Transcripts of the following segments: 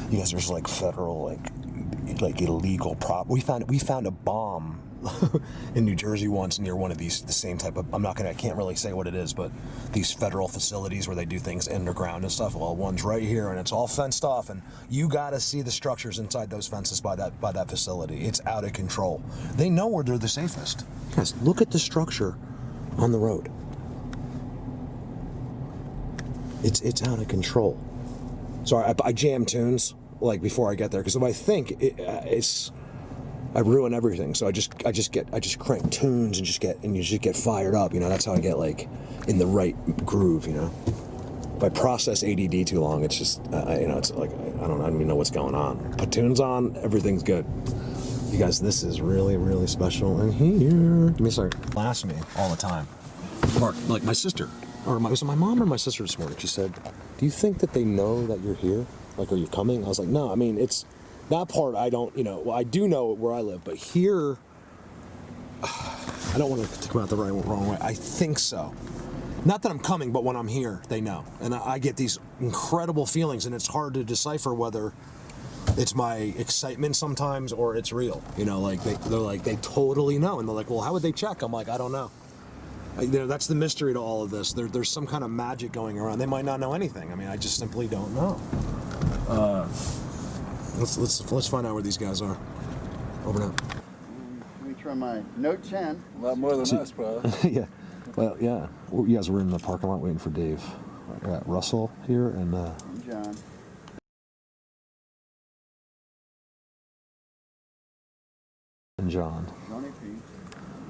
You guys, there's like federal, like illegal prop. We found a bomb in New Jersey once near one of these, the same type of, I can't really say what it is, but these federal facilities where they do things underground and stuff. Well, one's right here and it's all fenced off, and you gotta see the structures inside those fences by that facility. It's out of control. They know where they're the safest. Guys, look at the structure on the road. It's out of control. Sorry, I jam tunes like before I get there, because if I think I ruin everything. So I just crank tunes and you just get fired up. You know, that's how I get like in the right groove. You know, if I process ADD too long, it's just you know, it's like I don't even know what's going on. Put tunes on, everything's good. You guys, this is really, really special in here. Give me a second. Ask me all the time. Mark, like my sister, was it my mom or my sister this morning? She said, "Do you think that they know that you're here? Like, are you coming?" I was like, "No. I mean, it's that part. I don't. You know, well, I do know where I live, but here, I don't want to come out the wrong way. I think so. Not that I'm coming, but when I'm here, they know, and I get these incredible feelings, and it's hard to decipher whether it's my excitement sometimes or it's real. You know, like they're like they totally know, and they're like, "Well, how would they check?" I'm like, "I don't know." You know, that's the mystery to all of this. There's some kind of magic going around. They might not know anything. I mean, I just simply don't know. Let's find out where these guys are. Over now. Let me try my Note 10. A lot more than us, probably. Yeah. Well, yeah. You guys were in the parking lot waiting for Dave. I got Russell here and John. And John. Johnny P.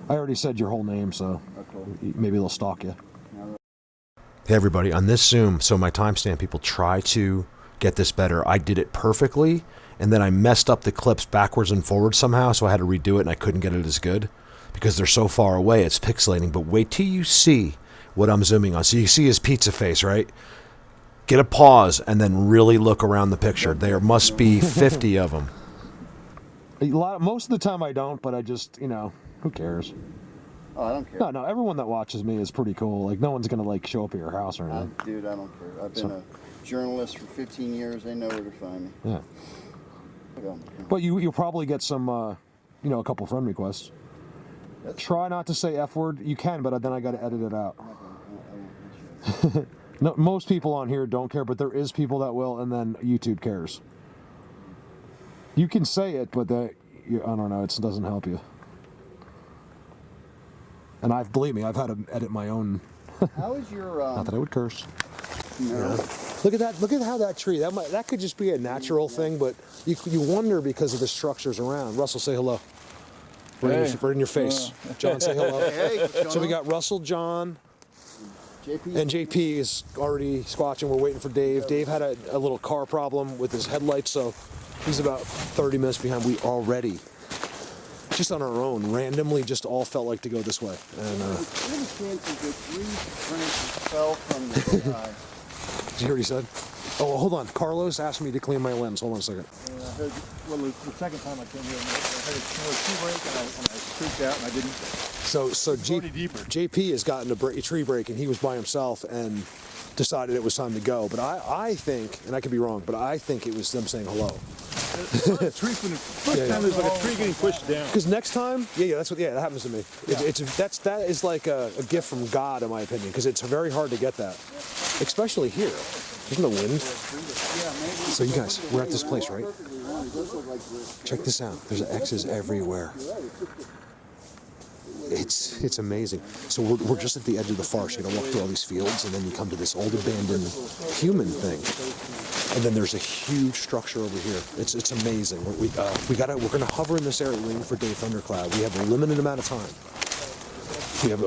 I already said your whole name, so Okay. maybe they'll stalk you. Hey everybody, on this Zoom, so my timestamp people try to get this better. I did it perfectly, and then I messed up the clips backwards and forwards somehow, so I had to redo it, and I couldn't get it as good because they're so far away, it's pixelating. But wait till you see what I'm zooming on. So you see his pizza face, right? Get a pause and then really look around the picture. There must be 50 of them. Most of the time I don't, but I just, you know, who cares? Oh, I don't care. No, everyone that watches me is pretty cool. Like, no one's going to, like, show up at your house or anything. Dude, I don't care. I've been a journalist for 15 years. They know where to find me. Yeah. But you'll probably get some, you know, a couple friend requests. Try not to say F word. You can, but then I got to edit it out. No, most people on here don't care, but there is people that will, and then YouTube cares. You can say it, but I don't know, it doesn't help you. And believe me, I've had to edit my own. How is your... Not that I would curse. No. Yeah. Look at that! Look at how that tree. That could just be a natural thing, but you wonder because of the structures around. Russell, say hello. Right in your face. John, say hello. Hey, so we got Russell, John, JP. and JP is already squatching. We're waiting for Dave. Dave had a little car problem with his headlights, so he's about 30 minutes behind. We already, just on our own, randomly just all felt like to go this way. And Any chances that 3 branches fell from the sky? did you hear what he said? Oh, hold on. Carlos asked me to clean my lens. Hold on a second. I heard, well, the second time I came here, I heard a tree break, and I freaked out, and I didn't. So deeper. JP has gotten a tree break, and he was by himself and decided it was time to go. But I think, and I could be wrong, but I think it was them saying hello. The tree from the first time there's like a tree getting pushed down. Because next time, that happens to me. That is like a gift from God, in my opinion, because it's very hard to get that, especially here. There's no wind. So you guys, we're at this place, right? Check this out. There's X's everywhere. It's amazing. So we're just at the edge of the forest. You gotta walk through all these fields, and then you come to this old abandoned human thing. And then there's a huge structure over here. It's amazing. We're gonna hover in this area waiting for Dave Thundercloud. We have a limited amount of time.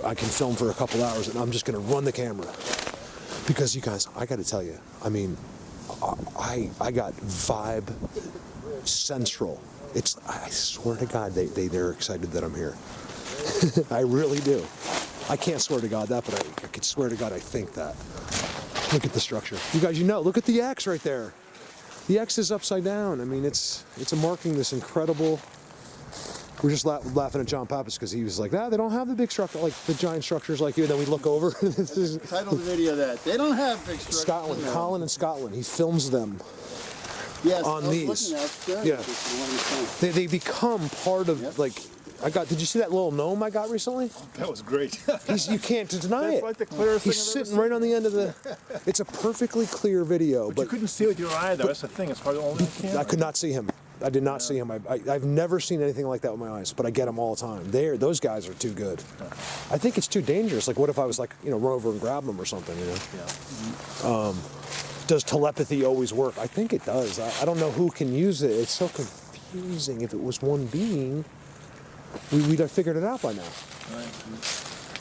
I can film for a couple hours, and I'm just gonna run the camera. Because you guys, I got to tell you, I mean, I got vibe central. I swear to God, they're excited that I'm here. I really do. I can't swear to God that, but I can swear to God I think that. Look at the structure. You guys, look at the X right there. The X is upside down. I mean, it's a marking this incredible. We're just laughing at John Pappas because he was like, they don't have the big structure, like the giant structures like you. And then we look over. Title the video that. They don't have big structures. Scotland, Colin in Scotland. He films them. Yes, on I was these. looking at it, staring Yeah. at this the one you sent. They become part of Yep. like. Did you see that little gnome I got recently? That was great. You can't deny That's it. like the clearest He's thing I've ever sitting right on the end of the. It's a perfectly clear video, But you couldn't see with your eye, though. That's the thing. It's probably only on camera. I could not see him. I did not see him. I've never seen anything like that with my eyes, but I get them all the time. Those guys are too good. I think it's too dangerous. Like, what if I was like, run over and grab them or something? Yeah. Does telepathy always work? I think it does. I don't know who can use it. It's so confusing. If it was one being, we'd have figured it out by now. Right.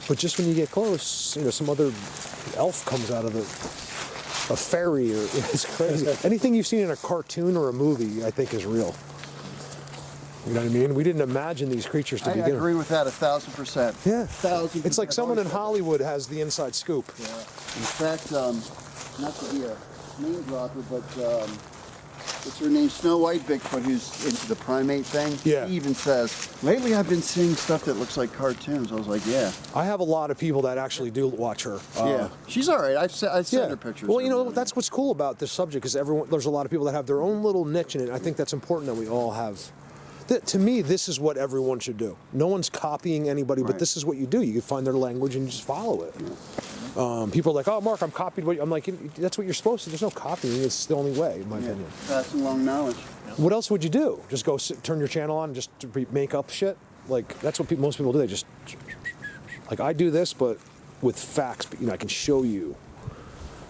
But just when you get close, some other elf comes out of a fairy, or it's crazy. Anything you've seen in a cartoon or a movie, I think, is real. You know what I mean? We didn't imagine these creatures to I begin. agree with that 1,000%. Yeah, 1,000%. it's like someone in Hollywood has the inside scoop. Yeah. In fact, not to be a name dropper, but what's her name? Snow White Bigfoot, who's into the primate thing. Yeah. He even says, lately I've been seeing stuff that looks like cartoons. I was like, yeah. I have a lot of people that actually do watch her. Yeah. She's all right. I've sent her pictures. Well, that's what's cool about this subject is there's a lot of people that have their own little niche in it. I think that's important that we all have. To me, this is what everyone should do. No one's copying anybody, but Right. this is what you do. You can find their language and you just follow it. People are like, oh, Mark, I'm copied. I'm like, that's what you're supposed to. There's no copying. It's the only way, in my opinion. Passing along knowledge. What else would you do? Just go turn your channel on and just make up shit? Like, that's what most people do. They just, like, I do this, but with facts. But, I can show you.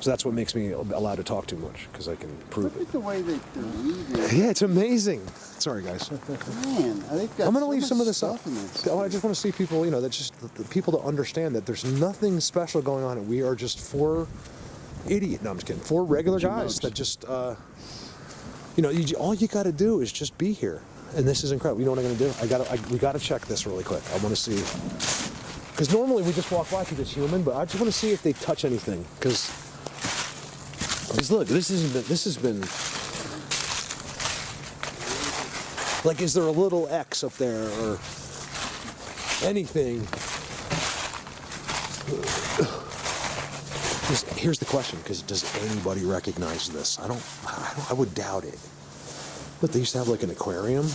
So that's what makes me allowed to talk too much, because I can prove Look it. at the way they weave it. Yeah, it's amazing. Sorry, guys. Man, they've got I'm going to so leave much some of this up. stuff in this. I just want to see people, that just the people to understand that there's nothing special going on, and we are just four I'm just kidding. Four regular guys that just, all you got to do is just be here, and this is incredible. You know what I'm going to do? We got to check this really quick. I want to see, because normally we just walk by to this human, but I just want to see if they touch anything, because look, this has been. Like, is there a little X up there or anything? Here's the question, because does anybody recognize this? I would doubt it. But they used to have like an aquarium.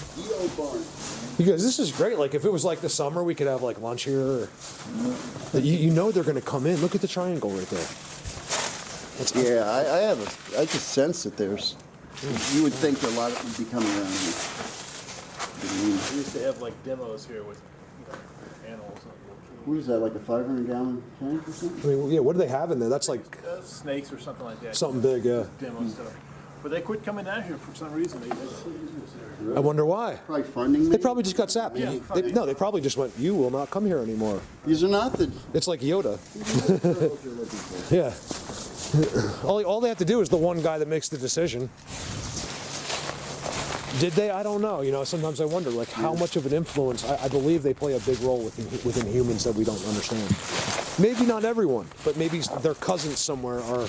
You guys, this is great. Like, if it was like the summer, we could have like lunch here. Or, they're going to come in. Look at the triangle right there. Yeah, I just sense that there's. You would think a lot of would be coming around here. We used to have like demos here with animals. What is that, like a 500-gallon tank or something? I mean, yeah, what do they have in there? That's like Snakes or something like that. something big, yeah. Demo stuff. But they quit coming down here for some reason. I wonder why. Probably funding. They maybe? probably just got zapped. Yeah, They probably just went, you will not come here anymore. These are not the. It's like Yoda. girls you're looking for. Yeah. All they have to do is the one guy that makes the decision. Did they? I don't know. Sometimes I wonder, like, how much of an influence. I believe they play a big role within humans that we don't understand. Maybe not everyone, but maybe their cousins somewhere are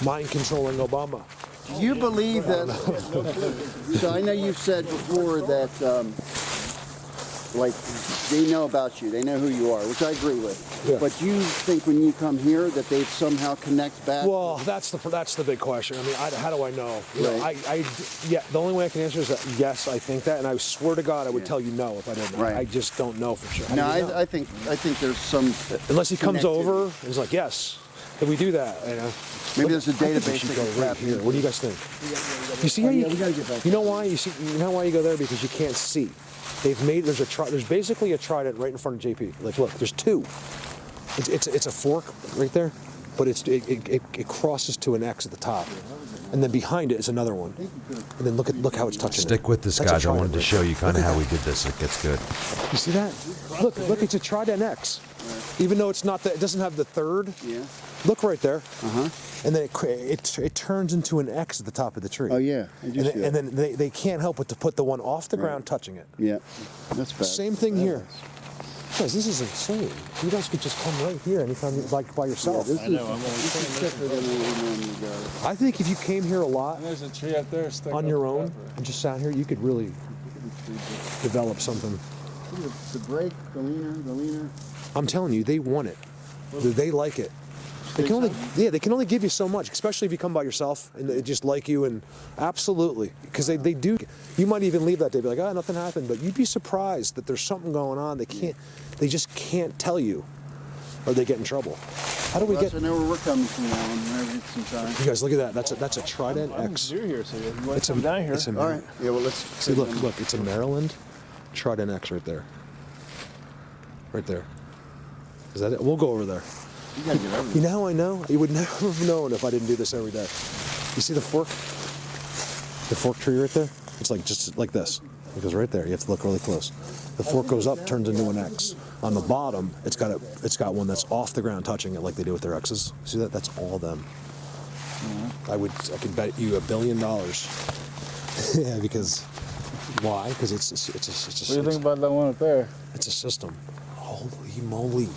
mind controlling Obama. Do you believe that? So I know you've said before that, like, they know about you, they know who you are, which I agree with. Yeah. But you think when you come here that they somehow connect back? Well, that's the big question. I mean, how do I know? Right. The only way I can answer is that yes, I think that, and I swear to God, I would tell you no if I didn't. Right. I just don't know for sure. How No, do you know? I think there's some. Unless he comes connectivity. over and he's like, yes, can we do that? Maybe there's a I think we database should that go can right tap here. into. What do you guys think? You see how yeah, we gotta get back you know why you know why you go there? Because you can't see. There's basically a trident right in front of JP. Like, look, there's two. It's a fork right there, but it crosses to an X at the top, and then behind it is another one. And then look how it's touching. Stick with this, That's a guys. I trident wanted to right show there. you kind of Look at how we that. did this. It gets good. You see that? Look, it's a trident X. Even though it doesn't have the third. Yeah. Look right there. Uh-huh. And then it turns into an X at the top of the tree. Oh yeah. I do see And that. then they can't help but to put the one off the ground touching it. Yeah. That's bad. Same thing here. Guys, this is insane. You guys could just come right here anytime you like by yourself. This I know, is, I'm always this is sicker than we normally go. I think if you came here a lot There's a tree up there stuck on up your the own river. and just sat here, you could really develop something. The break, the leaner. I'm telling you, they want it. They like it. they can only give you so much, especially if you come by yourself and they just like you, and absolutely, because they do. You might even leave that day be like, oh, nothing happened, but you'd be surprised that there's something going on. They just can't tell you, or they get in trouble. How do we get? I know where we're coming from now. And some time. You guys, look at that. That's a Trident X. You're here, so you want to come down here. All right. Yeah. Well, let's see. Look. It's a Maryland Trident X right there. Right there. Is that it? We'll go over there. You gotta get over there. You know how I know? You would never have known if I didn't do this every day. You see the fork? The fork tree right there? It's like just like this. It goes right there. You have to look really close. The fork goes up, turns into an X. On the bottom, it's got one that's off the ground touching it like they do with their X's. See that? That's all them. Mm-hmm. I could bet you $1 billion. Yeah, because why? Because it's a What do you think about that one up there? It's a system. Holy moly.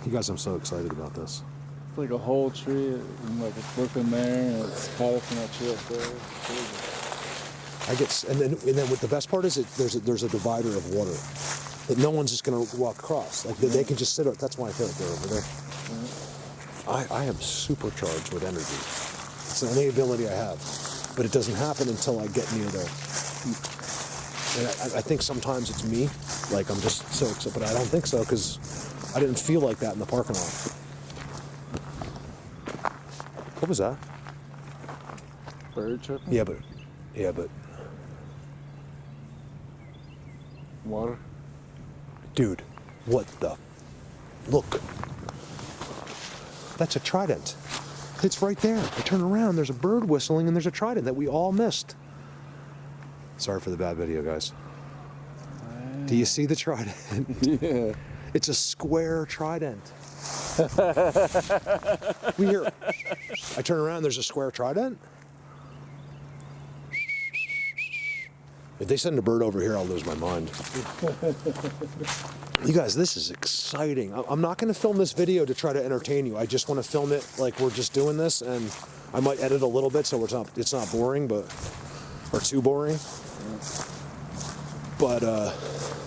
You guys, I'm so excited about this. It's like a whole tree, and like it's working there, and it's caught up in that tree up there. It's crazy. And then what the best part is, there's a divider of water that no one's just gonna walk across. Like they can just sit. That's why I feel like they're over there. Mm-hmm. I am supercharged with energy. It's the only ability I have, but it doesn't happen until I get near there. And I think sometimes it's me, like I'm just so excited, but I don't think so because I didn't feel like that in the parking lot. What was that? Bird chirping? Yeah, but. Water? Dude, what the? Look. That's a Trident. It's right there. I turn around, there's a bird whistling, and there's a Trident that we all missed. Sorry for the bad video, guys. Do you see the Trident? Yeah. It's a square Trident. We hear. I turn around, there's a square Trident. If they send a bird over here, I'll lose my mind. You guys, this is exciting. I'm not going to film this video to try to entertain you. I just want to film it like we're just doing this, and I might edit a little bit so it's not boring, or too boring. But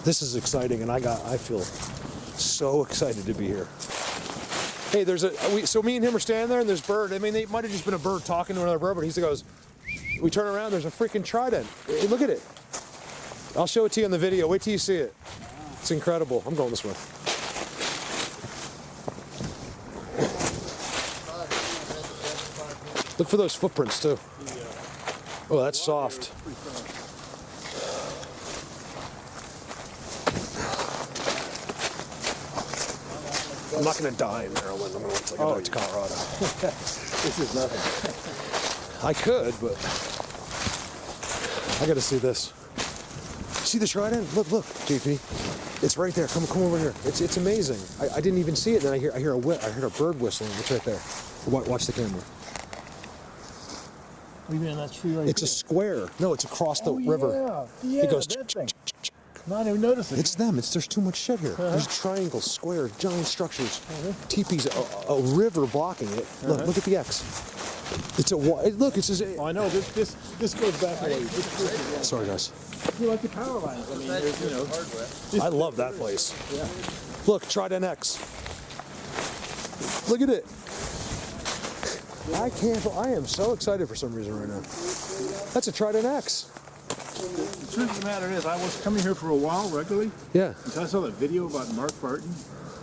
this is exciting, and I feel so excited to be here. Hey, so me and him are standing there, and there's bird. I mean, they might have just been a bird talking to another bird, but he goes, we turn around, there's a freaking Trident. Hey, look at it. I'll show it to you in the video. Wait till you see it. It's incredible. I'm going this way. Look for those footprints, too. Oh, that's soft. I'm not going to die in Maryland. I'm going to wait till I get back to Colorado. This is nothing. I could, but I got to see this. See the Trident? Look, JP. It's right there. Come over here. It's amazing. I didn't even see it. Then I hear a bird whistling. It's right there. Watch the camera. What do you mean that tree right It's a square. No, it's across the river. Yeah, It goes. that thing. Not even noticing. It's them. There's too much shit here. There's triangles, squares, giant structures, teepees, a river blocking it. Look at the X. It's a look. It's just. Oh, I know. This goes back a ways. Sorry, guys. You like the power lines. I mean, there's, I love that place. Yeah. Look, Trident X. Look at it. I am so excited for some reason right now. That's a Trident X. The truth of the matter is, I was coming here for a while regularly. Yeah. Until I saw that video about Mark Barton.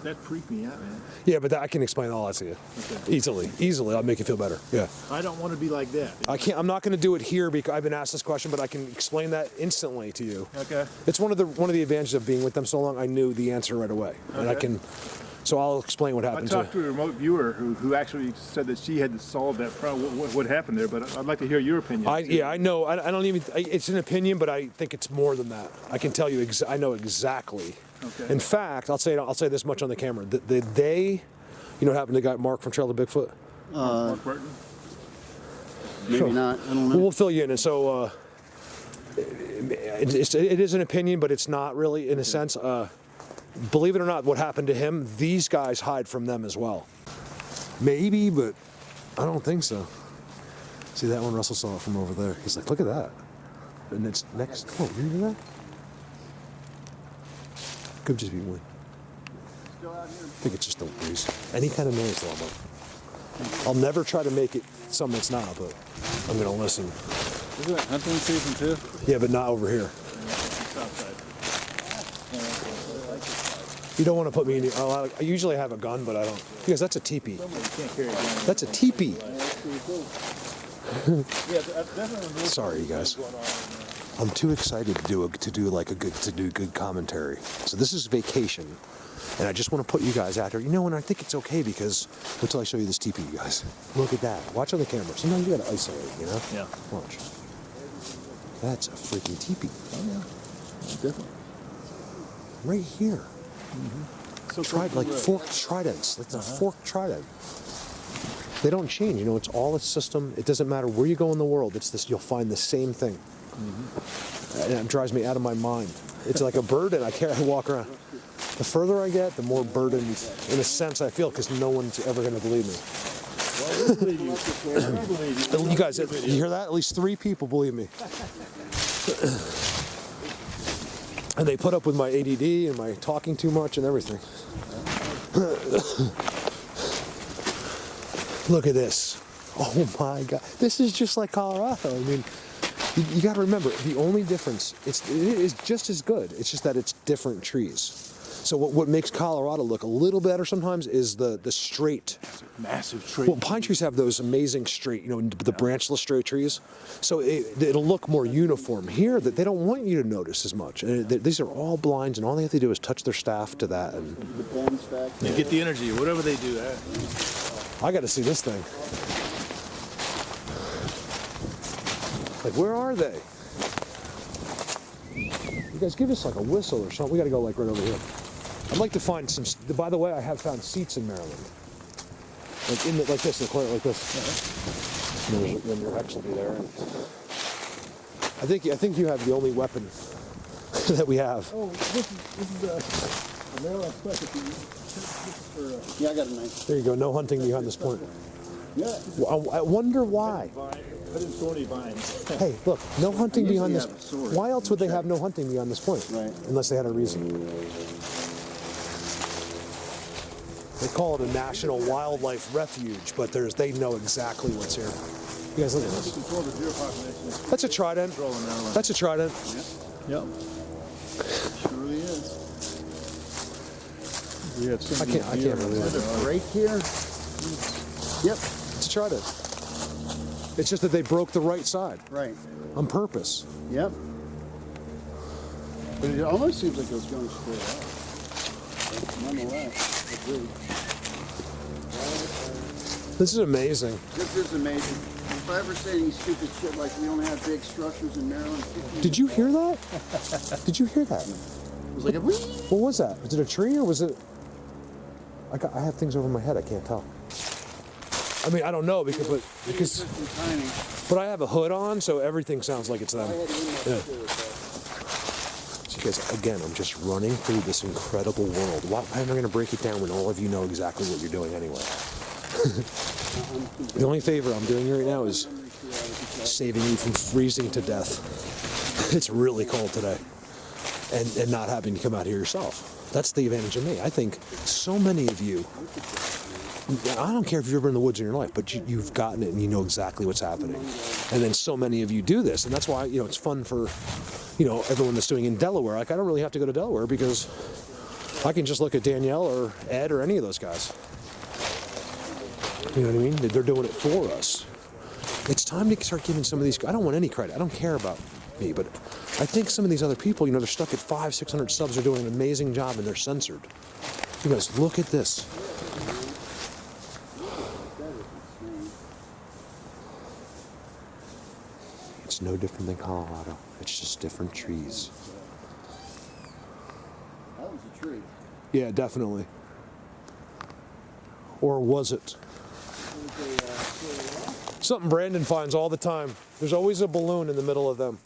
That freaked me out, man. Yeah, but I can explain all that to you. Okay. Easily. I'll make you feel better. Yeah. I don't want to be like that. I'm not going to do it here because I've been asked this question, but I can explain that instantly to you. Okay. It's one of the advantages of being with them so long. I knew the answer right away, and I can. So I'll explain what happened. I talked to a remote viewer who actually said that she had solved that problem. What happened there? But I'd like to hear your opinion. I know. I don't even. It's an opinion, but I think it's more than that. I can tell you. I know exactly. Okay. In fact, I'll say this much on the camera. You know what happened to the guy Mark from Trail of Bigfoot? Mark Barton? Maybe not. I don't know. We'll fill you in. And so it is an opinion, but it's not really in a sense. Believe it or not, what happened to him, these guys hide from them as well. Maybe, but I don't think so. See that one? Russell saw it from over there. He's like, look at that. And it's next. Oh, you hear that? Could just be one. I think it's just the breeze. Any kind of noise though, I'll never try to make it something it's not, but I'm gonna listen. Isn't it hunting season too? Yeah, but not over here. You don't want to put me in. I usually have a gun, but I don't. Because that's a teepee. That's a teepee. Sorry, you guys. I'm too excited to do good commentary. So this is vacation, and I just want to put you guys out there. You know, and I think it's okay because until I show you this teepee, you guys. Look at that. Watch on the camera. Sometimes you gotta isolate. You know. Yeah. Watch. That's a freaking teepee. Oh yeah. Definitely. Right here. So Forked tridents. It's a forked trident. They don't change. You know, it's all a system. It doesn't matter where you go in the world. It's this. You'll find the same thing. And it drives me out of my mind. It's like a burden. I walk around. The further I get, the more burdened, in a sense, I feel because no one's ever going to believe me. You guys, you hear that? At least 3 people believe me. And they put up with my ADD and my talking too much and everything. Look at this. Oh my God. This is just like Colorado. I mean, you got to remember, the only difference, it is just as good. It's just that it's different trees. So what makes Colorado look a little better sometimes is the straight. Massive tree. Well, pine trees have those amazing straight, you know, the branchless straight trees. So it'll look more uniform. Here, that they don't want you to notice as much. And these are all blinds, and all they have to do is touch their staff to that. And They get the energy, whatever they do. I got to see this thing. Like, where are they? You guys give us like a whistle or something. We got to go like right over here. I'd like to find some. By the way, I have found seats in Maryland. Like like this, in the corner like this. And your ex will be there. And I think you have the only weapon that we have. Oh, this is the Maryland specialty. Yeah, I got a knife. There you go. No hunting beyond this point. Yeah. Well, I wonder why. Put in thorny vines. Hey, look, no hunting beyond this. have a sword. Why else would they have no hunting beyond this point? Right. Unless they had a reason. They call it a national wildlife refuge, but they know exactly what's here. You guys look at this. Control the deer population. That's a trident. That's a trident. Yep. Surely is. We have so I can't believe it. A break here? Yep. It's a trident. It's just that they broke the right side Right. on purpose. Yep. But it almost seems like it was going straight up. But nonetheless, agreed. This is amazing. This is amazing. If I ever say any stupid shit like we only have big structures in Maryland, Did you hear that? Did you hear that? it was like a whee! What was that? Was it a tree or was it? I have things over my head. I can't tell. I mean, I don't know because Tiny. but I have a hood on, so everything sounds like it's them. I had it in there Yeah. too, but So you guys, again, I'm just running through this incredible world. Why am I going to break it down when all of you know exactly what you're doing anyway? The only favor I'm doing right now is saving you from freezing to death. It's really cold today. And not having to come out here yourself. That's the advantage of me. I think so many of you, I don't care if you've ever been in the woods in your life, but you've gotten it and you know exactly what's happening. And then so many of you do this. And that's why, you know, it's fun for, you know, everyone that's doing in Delaware. Like, I don't really have to go to Delaware because I can just look at Danielle or Ed or any of those guys. You know what I mean? They're doing it for us. It's time to start giving some of these. I don't want any credit. I don't care about me, but I think some of these other people, you know, they're stuck at 500-600 subs. They're doing an amazing job and they're censored. You guys, look at this. It's no different than Colorado. It's just different trees. that was a tree. Yeah, definitely. Or was it? Something Brandon finds all the time. There's always a balloon in the middle of them.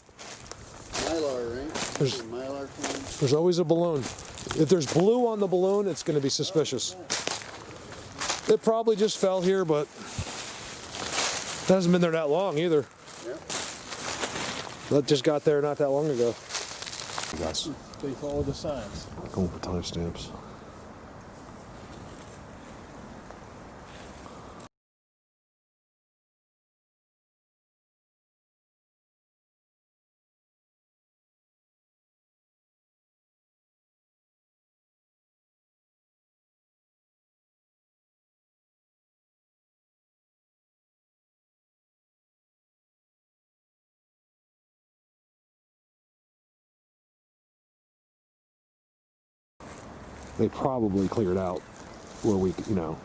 Mylar, right? There's- Mylar coin. There's always a balloon. If there's blue on the balloon, it's going to be suspicious. It probably just fell here, but it hasn't been there that long either. Yep. That just got there not that long ago. Yes. They follow the signs. Going for timestamps. They probably cleared out where we, you know,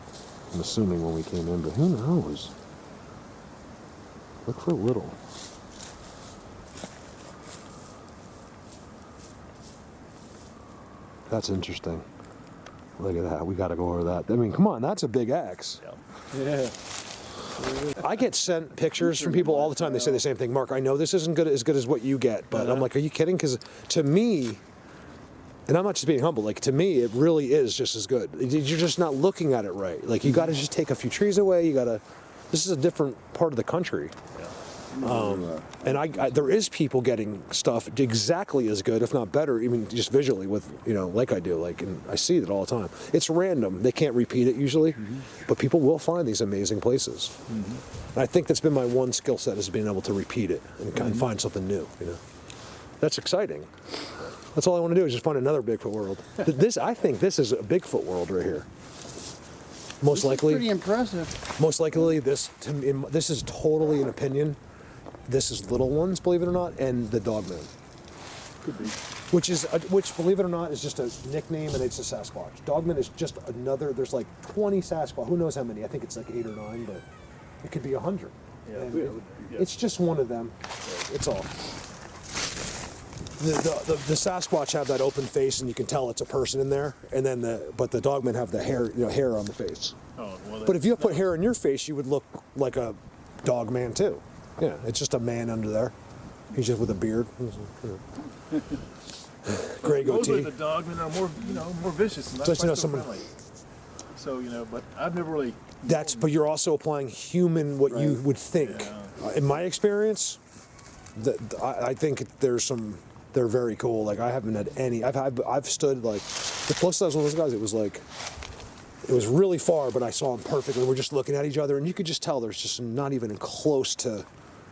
I'm assuming when we came in, but who knows? Look for little. That's interesting. Look at that. We got to go over that. I mean, come on, that's a big X. Yeah. I get sent pictures from people all the time. They say the same thing. Mark, I know this isn't as good as what you get, but I'm like, are you kidding? Because to me, and I'm not just being humble, like to me, it really is just as good. You're just not looking at it right. Like you got to just take a few trees away. You got to. This is a different part of the country. And there is people getting stuff exactly as good, if not better, even just visually with, you know, like I do, like, and I see it all the time. It's random. They can't repeat it usually, but people will find these amazing places. And I think that's been my one skill set, is being able to repeat it and kind of find something new, you know. That's exciting. That's all I want to do, is just find another Bigfoot world. I think this is a Bigfoot world right here. Most likely. Pretty impressive. Most likely, this is totally an opinion. This is little ones, believe it or not, and the Dogman. Could be. Which, believe it or not, is just a nickname, and it's a Sasquatch. Dogman is just another. There's like 20 Sasquatch. Who knows how many? I think it's like 8 or 9, but it could be 100. Yeah, it's just one of them. It's all. The Sasquatch have that open face, and you can tell it's a person in there. And then but the Dogmen have the hair, hair on the face. Oh, well, but if you put hair in your face, you would look like a Dogman too. Yeah, it's just a man under there. He's just with a beard. Gray goatee. The Dogmen are more, more vicious and not Just, quite so someone. friendly. So, but I've never really. But you're also applying human what you would think. Yeah. In my experience, I think there's some. They're very cool. Like I haven't had any. I've stood like the closest I was one of those guys. It was like. It was really far, but I saw him perfectly. We're just looking at each other, and you could just tell there's just not even close to.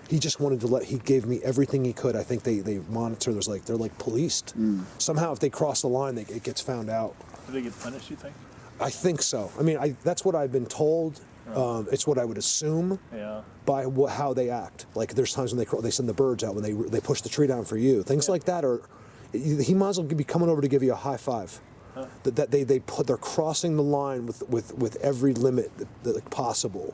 He just wanted to he gave me everything he could. I think they monitor. They're like policed. Somehow, if they cross the line, it gets found out. Do they get punished, you think? I think so. I mean, that's what I've been told. It's what I would assume. Yeah. By how they act. Like there's times when they send the birds out, when they push the tree down for you. Things like that are. He might as well be coming over to give you a high five. That they're crossing the line with every limit that possible,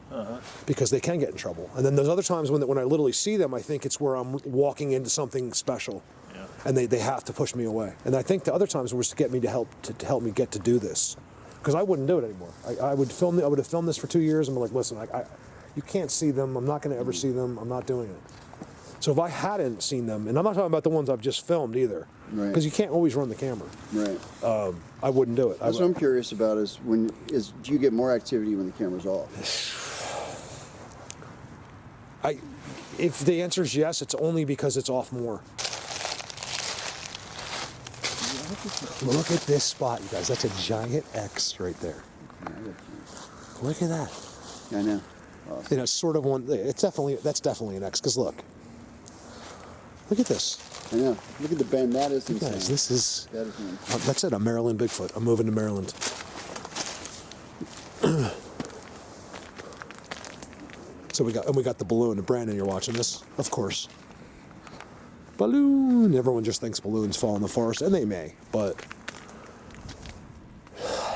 because they can get in trouble. And then there's other times when I literally see them, I think it's where I'm walking into something special, and they have to push me away. And I think the other times was to get me to help me get to do this, because I wouldn't do it anymore. I would have filmed this for 2 years and be like, listen, you can't see them. I'm not going to ever see them. I'm not doing it. So if I hadn't seen them, and I'm not talking about the ones I've just filmed either, because you can't always run the camera. Right. I wouldn't do it. That's what I'm curious about is do you get more activity when the camera's off? If the answer is yes, it's only because it's off more. Look at this spot, you guys. That's a giant X right there. Look at that. I know. Awesome. Sort of one. That's definitely an X. Because look at this. I know. Look at the bend. That is insane. Guys, this is. That is insane. That's it. I'm Maryland Bigfoot. I'm moving to Maryland. So we got the balloon. And Brandon, you're watching this, of course. Balloon. Everyone just thinks balloons fall in the forest, and they may, but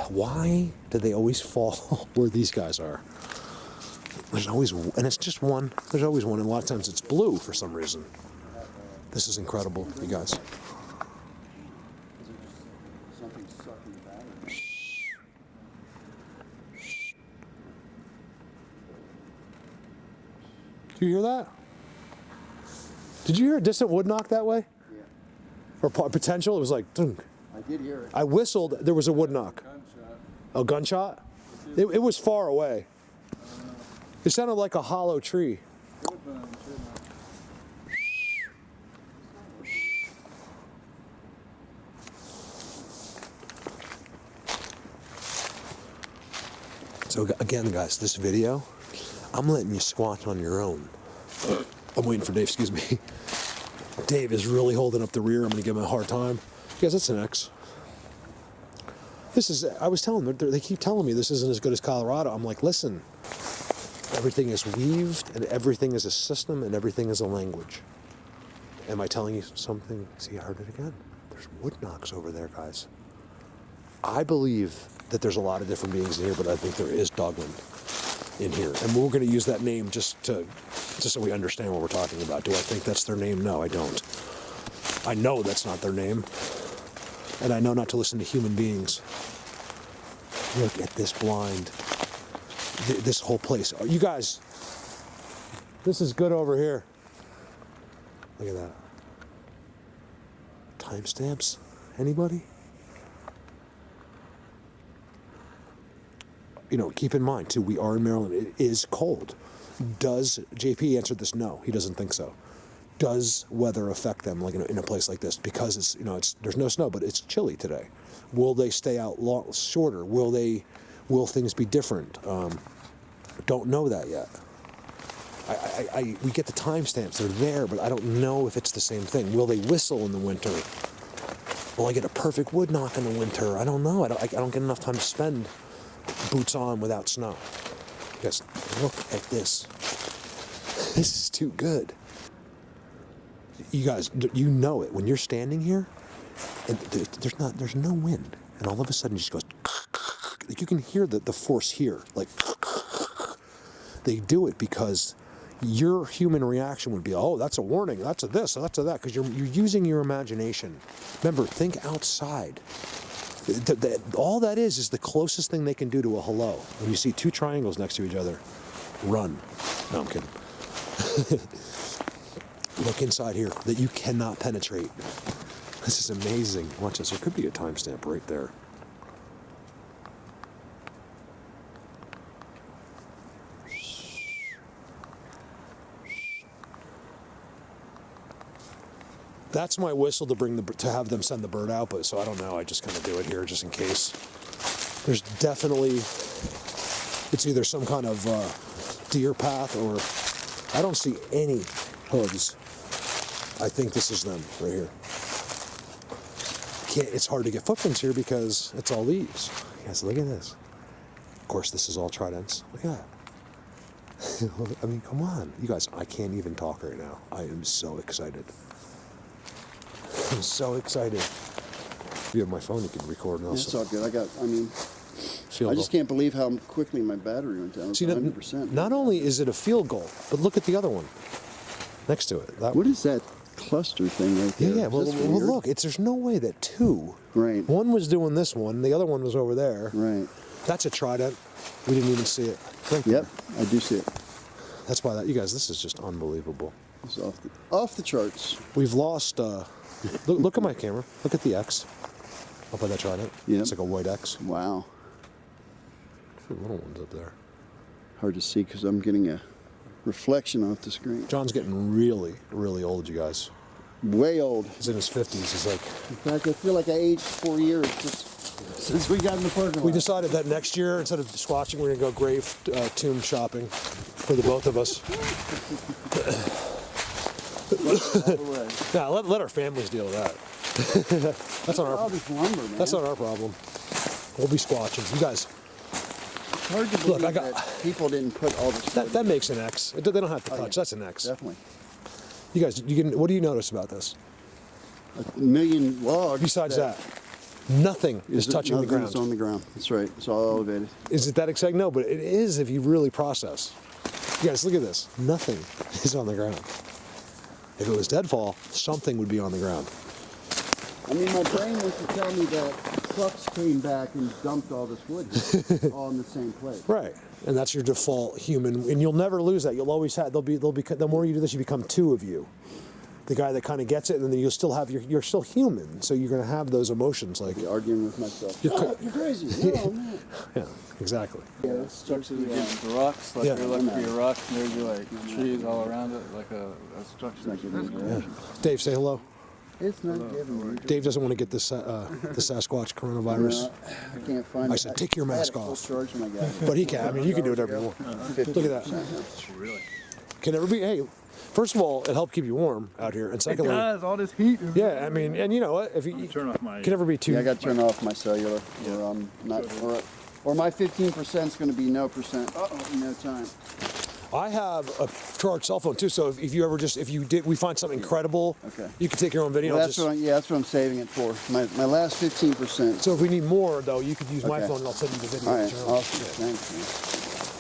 why do they always fall where these guys are? There's always, and it's just one. There's always one, and a lot of times it's blue for some reason. This is incredible, you guys. Something sucking the battery. Do you hear that? Did you hear a distant wood knock that way? Yeah. Or potential? It was like, dunk. I did hear it. I whistled. There was a wood knock. Gunshot. A gunshot? It was far away. It sounded like a hollow tree. So again, guys, this video, I'm letting you squat on your own. I'm waiting for Dave, excuse me. Dave is really holding up the rear. I'm going to give him a hard time. Guys, that's an X. I was telling them, they keep telling me this isn't as good as Colorado. I'm like, listen, everything is weaved, and everything is a system, and everything is a language. Am I telling you something? See, I heard it again. There's wood knocks over there, guys. I believe that there's a lot of different beings in here, but I think there is Dogman in here. And we're going to use that name just so we understand what we're talking about. Do I think that's their name? No, I don't. I know that's not their name. And I know not to listen to human beings. Look at this blind. This whole place. You guys, this is good over here. Look at that. Timestamps? Anybody? You know, keep in mind, too, we are in Maryland. It is cold. Does JP answer this? No, he doesn't think so. Does weather affect them, like in a place like this? Because it's, you know, there's no snow, but it's chilly today. Will they stay out shorter? Will things be different? Don't know that yet. We get the timestamps; they're there, but I don't know if it's the same thing. Will they whistle in the winter? Will I get a perfect wood knock in the winter? I don't know. I don't get enough time to spend boots on without snow. Just look at this. This is too good. You guys, you know it. When you're standing here, and there's no wind, and all of a sudden it just goes, like you can hear the force here. Like, they do it because your human reaction would be, oh, that's a warning, that's a this, that's a that, because you're using your imagination. Remember, think outside. All that is the closest thing they can do to a hello. When you see two triangles next to each other, run. No, I'm kidding. Look inside here that you cannot penetrate. This is amazing. Watch this. There could be a timestamp right there. That's my whistle to have them send the bird out, but so I don't know. I just kind of do it here just in case. There's definitely, it's either some kind of deer path or I don't see any hooves. I think this is them right here. It's hard to get footprints here because it's all leaves. Guys, look at this. Of course, this is all tridents. Look at that. I mean, come on. You guys, I can't even talk right now. I am so excited. I'm so excited. If you have my phone, you can record and It's all good. I just can't believe how quickly my battery went down. See, 100%. Not only is it a field goal, but look at the other one next to it. What is that cluster thing right there? Yeah, well, look, there's no way that two. Right. One was doing this one, the other one was over there. Right. That's a trident. We didn't even see it. Right Yep, there. I do see it. That's why you guys, this is just unbelievable. It's off the charts. We've lost. Look at my camera. Look at the X. Up by that trident. Yeah. It's like a white X. Wow. Little ones up there. Hard to see because I'm getting a reflection off the screen. John's getting really, really old, you guys. Way old. He's in his 50s. He's like. In fact, I feel like I aged 4 years since we got in the parking lot. We decided that next year, instead of squatching, we're going to go grave tomb shopping for the both of us. Nah, let our families deal with that. That's not all this lumber, man. That's not our problem. We'll be squatching. You guys. It's hard to believe that people didn't put all this. That makes an X. They don't have to touch. Yeah. That's an X. Definitely. You guys, what do you notice about this? A million logs. Besides that, nothing is touching the ground. Nothing's on the ground. That's right. It's all elevated. Is it that exciting? No, but it is if you really process. You guys, look at this. Nothing is on the ground. If it was deadfall, something would be on the ground. I mean, my brain wants to tell me that trucks came back and dumped all this wood all in the same place. Right, and that's your default human, and you'll never lose that. You'll always have. The more you do this, you become two of you. The guy that kind of gets it, and then you'll still have you're still human, so you're going to have those emotions like arguing with myself. You're crazy. No, I'm not. Yeah, exactly. Yeah, structures against the rocks, like Yeah. you're looking for your rocks, and there's like trees all around it, like a structure. Yeah. Dave, say hello. It's not giving me. Dave doesn't want to get this the Sasquatch coronavirus, I can't find it. I said, take your mask I had a off. full charge when I got it. but he can. I mean, you can do whatever you want. Look at that. Really? Can never be. Hey, first of all, it helped keep you warm out here, and secondly, Guys, all this heat. yeah, I mean, and you know what? If you Turn off my. can never be too. Yeah, I got to turn off my cellular, or I'm not, or my 15% is going to be no percent. No time. I have a charged cell phone too, so if you ever we find something incredible, Okay. you can take your own video. Well, that's what I'm saving it for. My last 15%. So if we need more though, you could use my Okay. phone and I'll send you the video. All at right, your own. awesome. Thanks, man.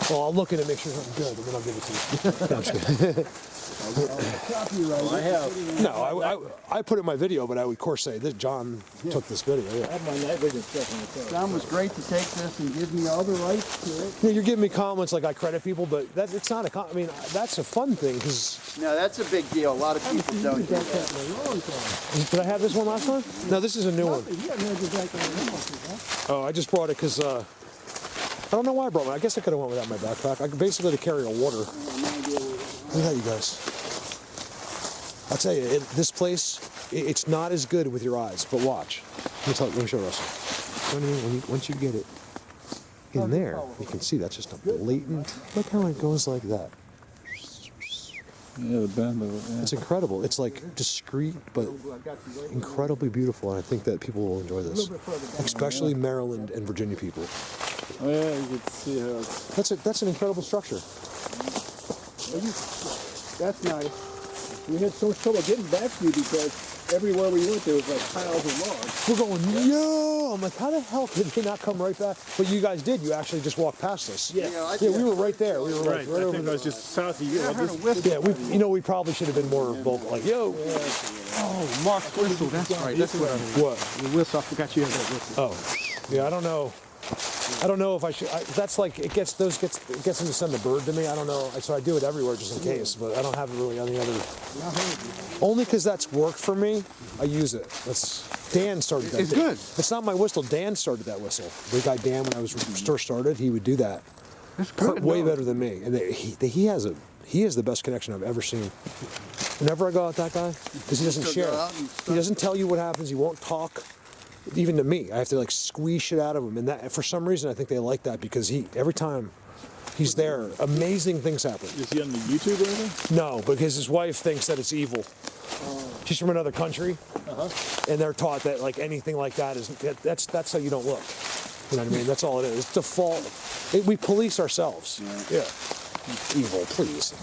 Well, I'll look at it, make sure something's good, and then I'll give it to you. No, I'm just kidding. I have. No, I put it in my video, but I would of course say that John took this video. I Yeah. have my night vision stuff in the car. John was great to take this and give me all the rights to it. You're giving me comments like I credit people, but it's not I mean, that's a fun thing because No, that's a big deal. A lot of people don't do that. did I have this one last time? No, this is a new one. Oh, I just brought it because I don't know why I brought it. I guess I could have went without my backpack. I could basically to carry a water. Look at that, you guys. I'll tell you, this place, it's not as good with your eyes, but watch. Let me show Russell. You know what I mean? Once you get it in there, you can see that's just a blatant. Look how it goes like that. Yeah, the bend of it. Yeah. It's incredible. It's like discreet, but incredibly beautiful, and I think that people will enjoy this, especially Maryland and Virginia people. Oh yeah, you can see how it's... That's an incredible structure. That's nice. We had so much trouble getting back to you because everywhere we went there was like piles of logs. We're going, yo! I'm like, how the hell did they not come right back? But you guys did. You actually just walked past us. Yeah. Yeah, we were right there. We were Right, right I over think I there. was just south of you. I heard a whistle. Yeah, we probably should have been more vocal. Like, yo! Oh, Mark's whistle, that's right. That's what I heard. What? The whistle, I forgot you had that whistle. Oh, yeah. I don't know. I don't know if I should. That's like it gets them to send the bird to me. I don't know. So I do it everywhere just in case. But I don't have it really on the other. Only because that's worked for me. I use it. That's Dan started that. It's good. It's not my whistle. Dan started that whistle. The guy Dan, when I was first started, he would do that. It's good. Way better than me. And he has the best connection I've ever seen. Whenever I go out with that guy, because he doesn't Still share. go out and He doesn't tell you what happens. He won't talk. Even to me, I have to like squeeze shit out of him, and that for some reason I think they like that because every time he's there, amazing things happen. Is he on the YouTube or anything? No, because his wife thinks that it's evil. She's from another country, and they're taught that like anything like that is that's how you don't look. You know what I mean? That's all it is. It's default. We police ourselves. Yeah. Evil, please.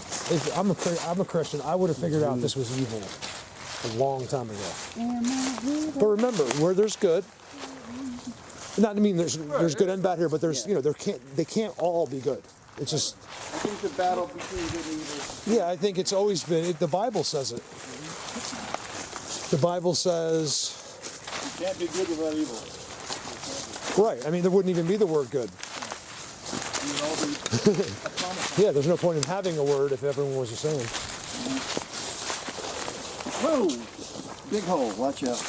I'm a Christian. I would have figured out this was evil a long time ago. But remember, where there's good, not to mean there's good and bad here, but there's they can't all be good. It's just I think the battle between good and evil. yeah. I think it's always been. The Bible says it. The Bible says You can't be good without evil. right. I mean, there wouldn't even be the word good. Yeah, there's no point in having a word if everyone was the same. Whoa! Big hole. Watch out.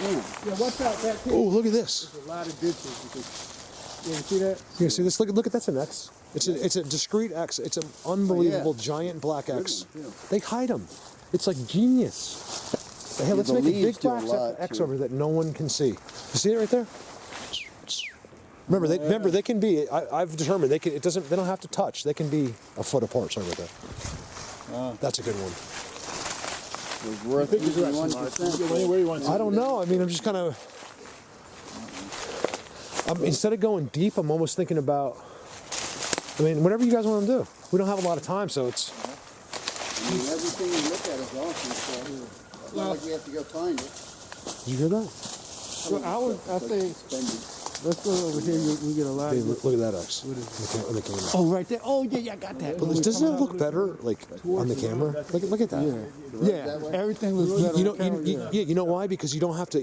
Yeah, watch out that Oh, look at this. There's a lot of ditches because you see that? You see this? Look at that's an X. It's a discrete X. It's an unbelievable giant black X. one, too. They hide them. It's like genius. Hey, let's The make a big leaves do a black lot, X too. over that no one can see. You see it right there? Remember, they can be. I've determined they can. They don't have to touch. They can be a foot apart. Sorry about that. That's a good one. It was worth Think he's using got 1%. anywhere you want to. I don't know. I mean, I'm just kind of. Instead of going deep, I'm almost thinking about. I mean, whatever you guys want to do. We don't have a lot of time, so it's. I mean, everything you look at is awesome, so it's not like we have to go find it. Did you hear that? Well, I say, Spending. let's go over here. We get a lot Hey, of... look at that X. On the camera. Oh, right there. Oh, yeah, I got that. But doesn't it look better, like on the camera? Look at that. Yeah, everything was better You know, on camera, yeah. you know why? Because you don't have to.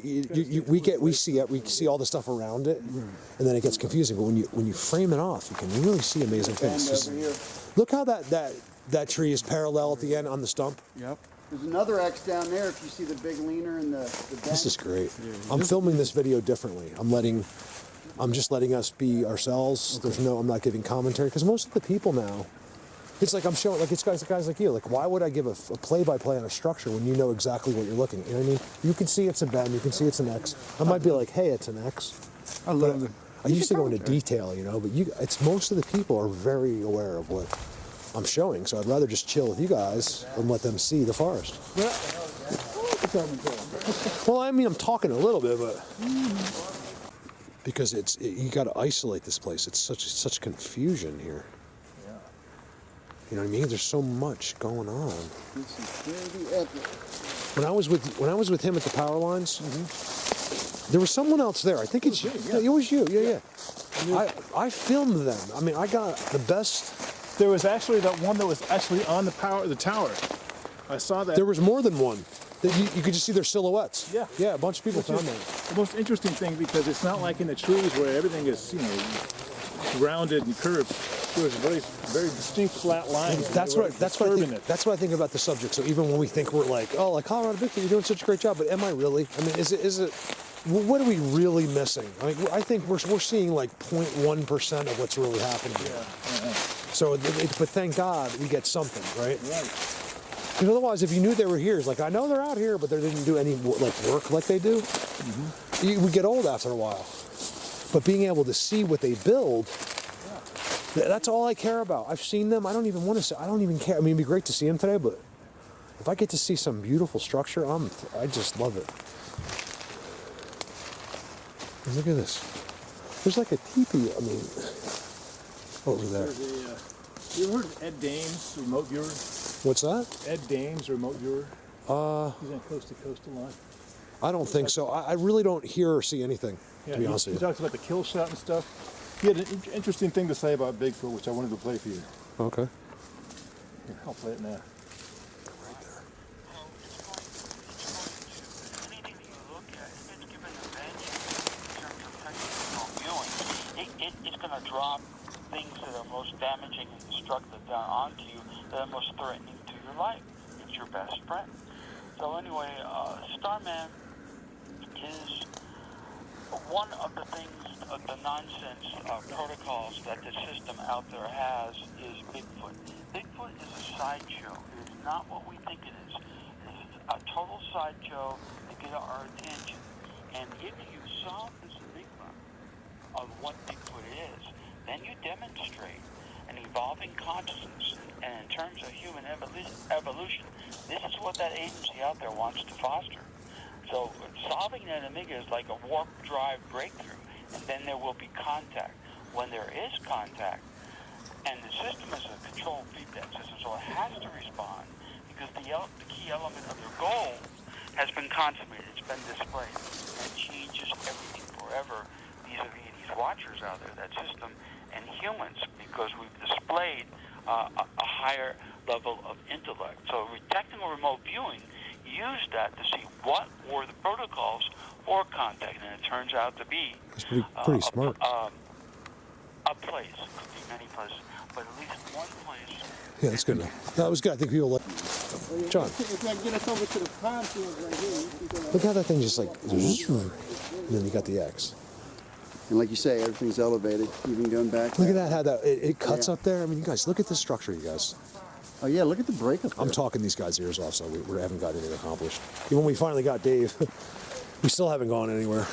We see all the stuff around it, and then it gets confusing. But when you frame it off, you can really see amazing things. Bend Just over here. look how that tree is parallel at the end on the stump. Yep. There's another X down there if you see the big leaner and the bend. This is great. I'm filming this video differently. I'm just letting us be ourselves. I'm not giving commentary because most of the people now. It's like I'm showing, like it's guys like you. Like, why would I give a play-by-play on a structure when you know exactly what you're looking? You know what I mean? You can see it's a bend, you can see it's an X. I might be like, hey, it's an X. I love it. I used to go into detail, but it's most of the people are very aware of what I'm showing. So I'd rather just chill with you guys and let them see the forest. Well, I mean, I'm talking a little bit, but because you got to isolate this place. It's such confusion here. You know what I mean? There's so much going on. This is pretty epic. When I was with him at the power lines, there was someone else there. I think it's you. Yeah, it was you. Yeah. I filmed them. I mean, I got the best. There was actually that one that was actually on the tower. I saw that. There was more than one. That you could just see their silhouettes. Yeah. Yeah, a bunch of people found that. The most interesting thing, because it's not like in the trees where everything is, rounded and curved. There was very, very distinct flat lines. That's what I think about the subject. So even when we think we're like, oh, like Colorado Bigfoot, you're doing such a great job, but am I really? I mean, is it? What are we really missing? I mean, I think we're seeing like 0.1% of what's really happening here. Yeah. So, but thank God we get something, right? Right. Because otherwise, if you knew they were here, it's like, I know they're out here, but they didn't do any like work like they do. We get old after a while. But being able to see what they build, that's all I care about. I've seen them. I don't even want to see. I don't even care. I mean, it'd be great to see them today, but if I get to see some beautiful structure, I just love it. Look at this. There's like a teepee. I mean, over there. You ever heard of Ed Dames, remote viewer? What's that? Ed Dames, remote viewer. He's on Coast to Coast a lot. I don't think so. I really don't hear or see anything, Yeah, to be honest with he you. talks about the kill shot and stuff. He had an interesting thing to say about Bigfoot, which I wanted to play for you. Okay. Here, I'll play it now. Right there. Anything that you look at, if it's given a venue in terms of technical viewing, it's going to drop things that are most damaging and destructive down onto you, that are most threatening to your life. It's your best friend. So anyway, Starman is one of the things, the nonsense protocols that the system out there has is Bigfoot. Bigfoot is a sideshow. It is not what we think it is. It is a total sideshow to get our attention. And if you solve this enigma of what Bigfoot is, then you demonstrate an evolving consciousness. And in terms of human evolution, this is what that agency out there wants to foster. So solving that enigma is like a warp drive breakthrough, and then there will be contact. When there is contact, and the system is a controlled feedback system, so it has to respond, because the key element of their goal has been consummated, it's been displayed. It changes everything forever vis-a-vis these watchers out there, that system, and humans, because we've displayed a higher level of intellect. So technical remote viewing used that to see what were the protocols for contact, and it turns out to be pretty smart. A place. Could be many places, but at least one place. Yeah, that's good enough. That was good. I think people like John. If I get us over to the palm field right here, Look how that thing just like, and then you got the X. and like you say, everything's elevated, even going back. Look at that, how that it cuts up there. I mean, you guys, look at this structure, you guys. Oh yeah, look at the breakup. I'm talking these guys' ears off, so we haven't got anything accomplished. Even when we finally got Dave, we still haven't gone anywhere.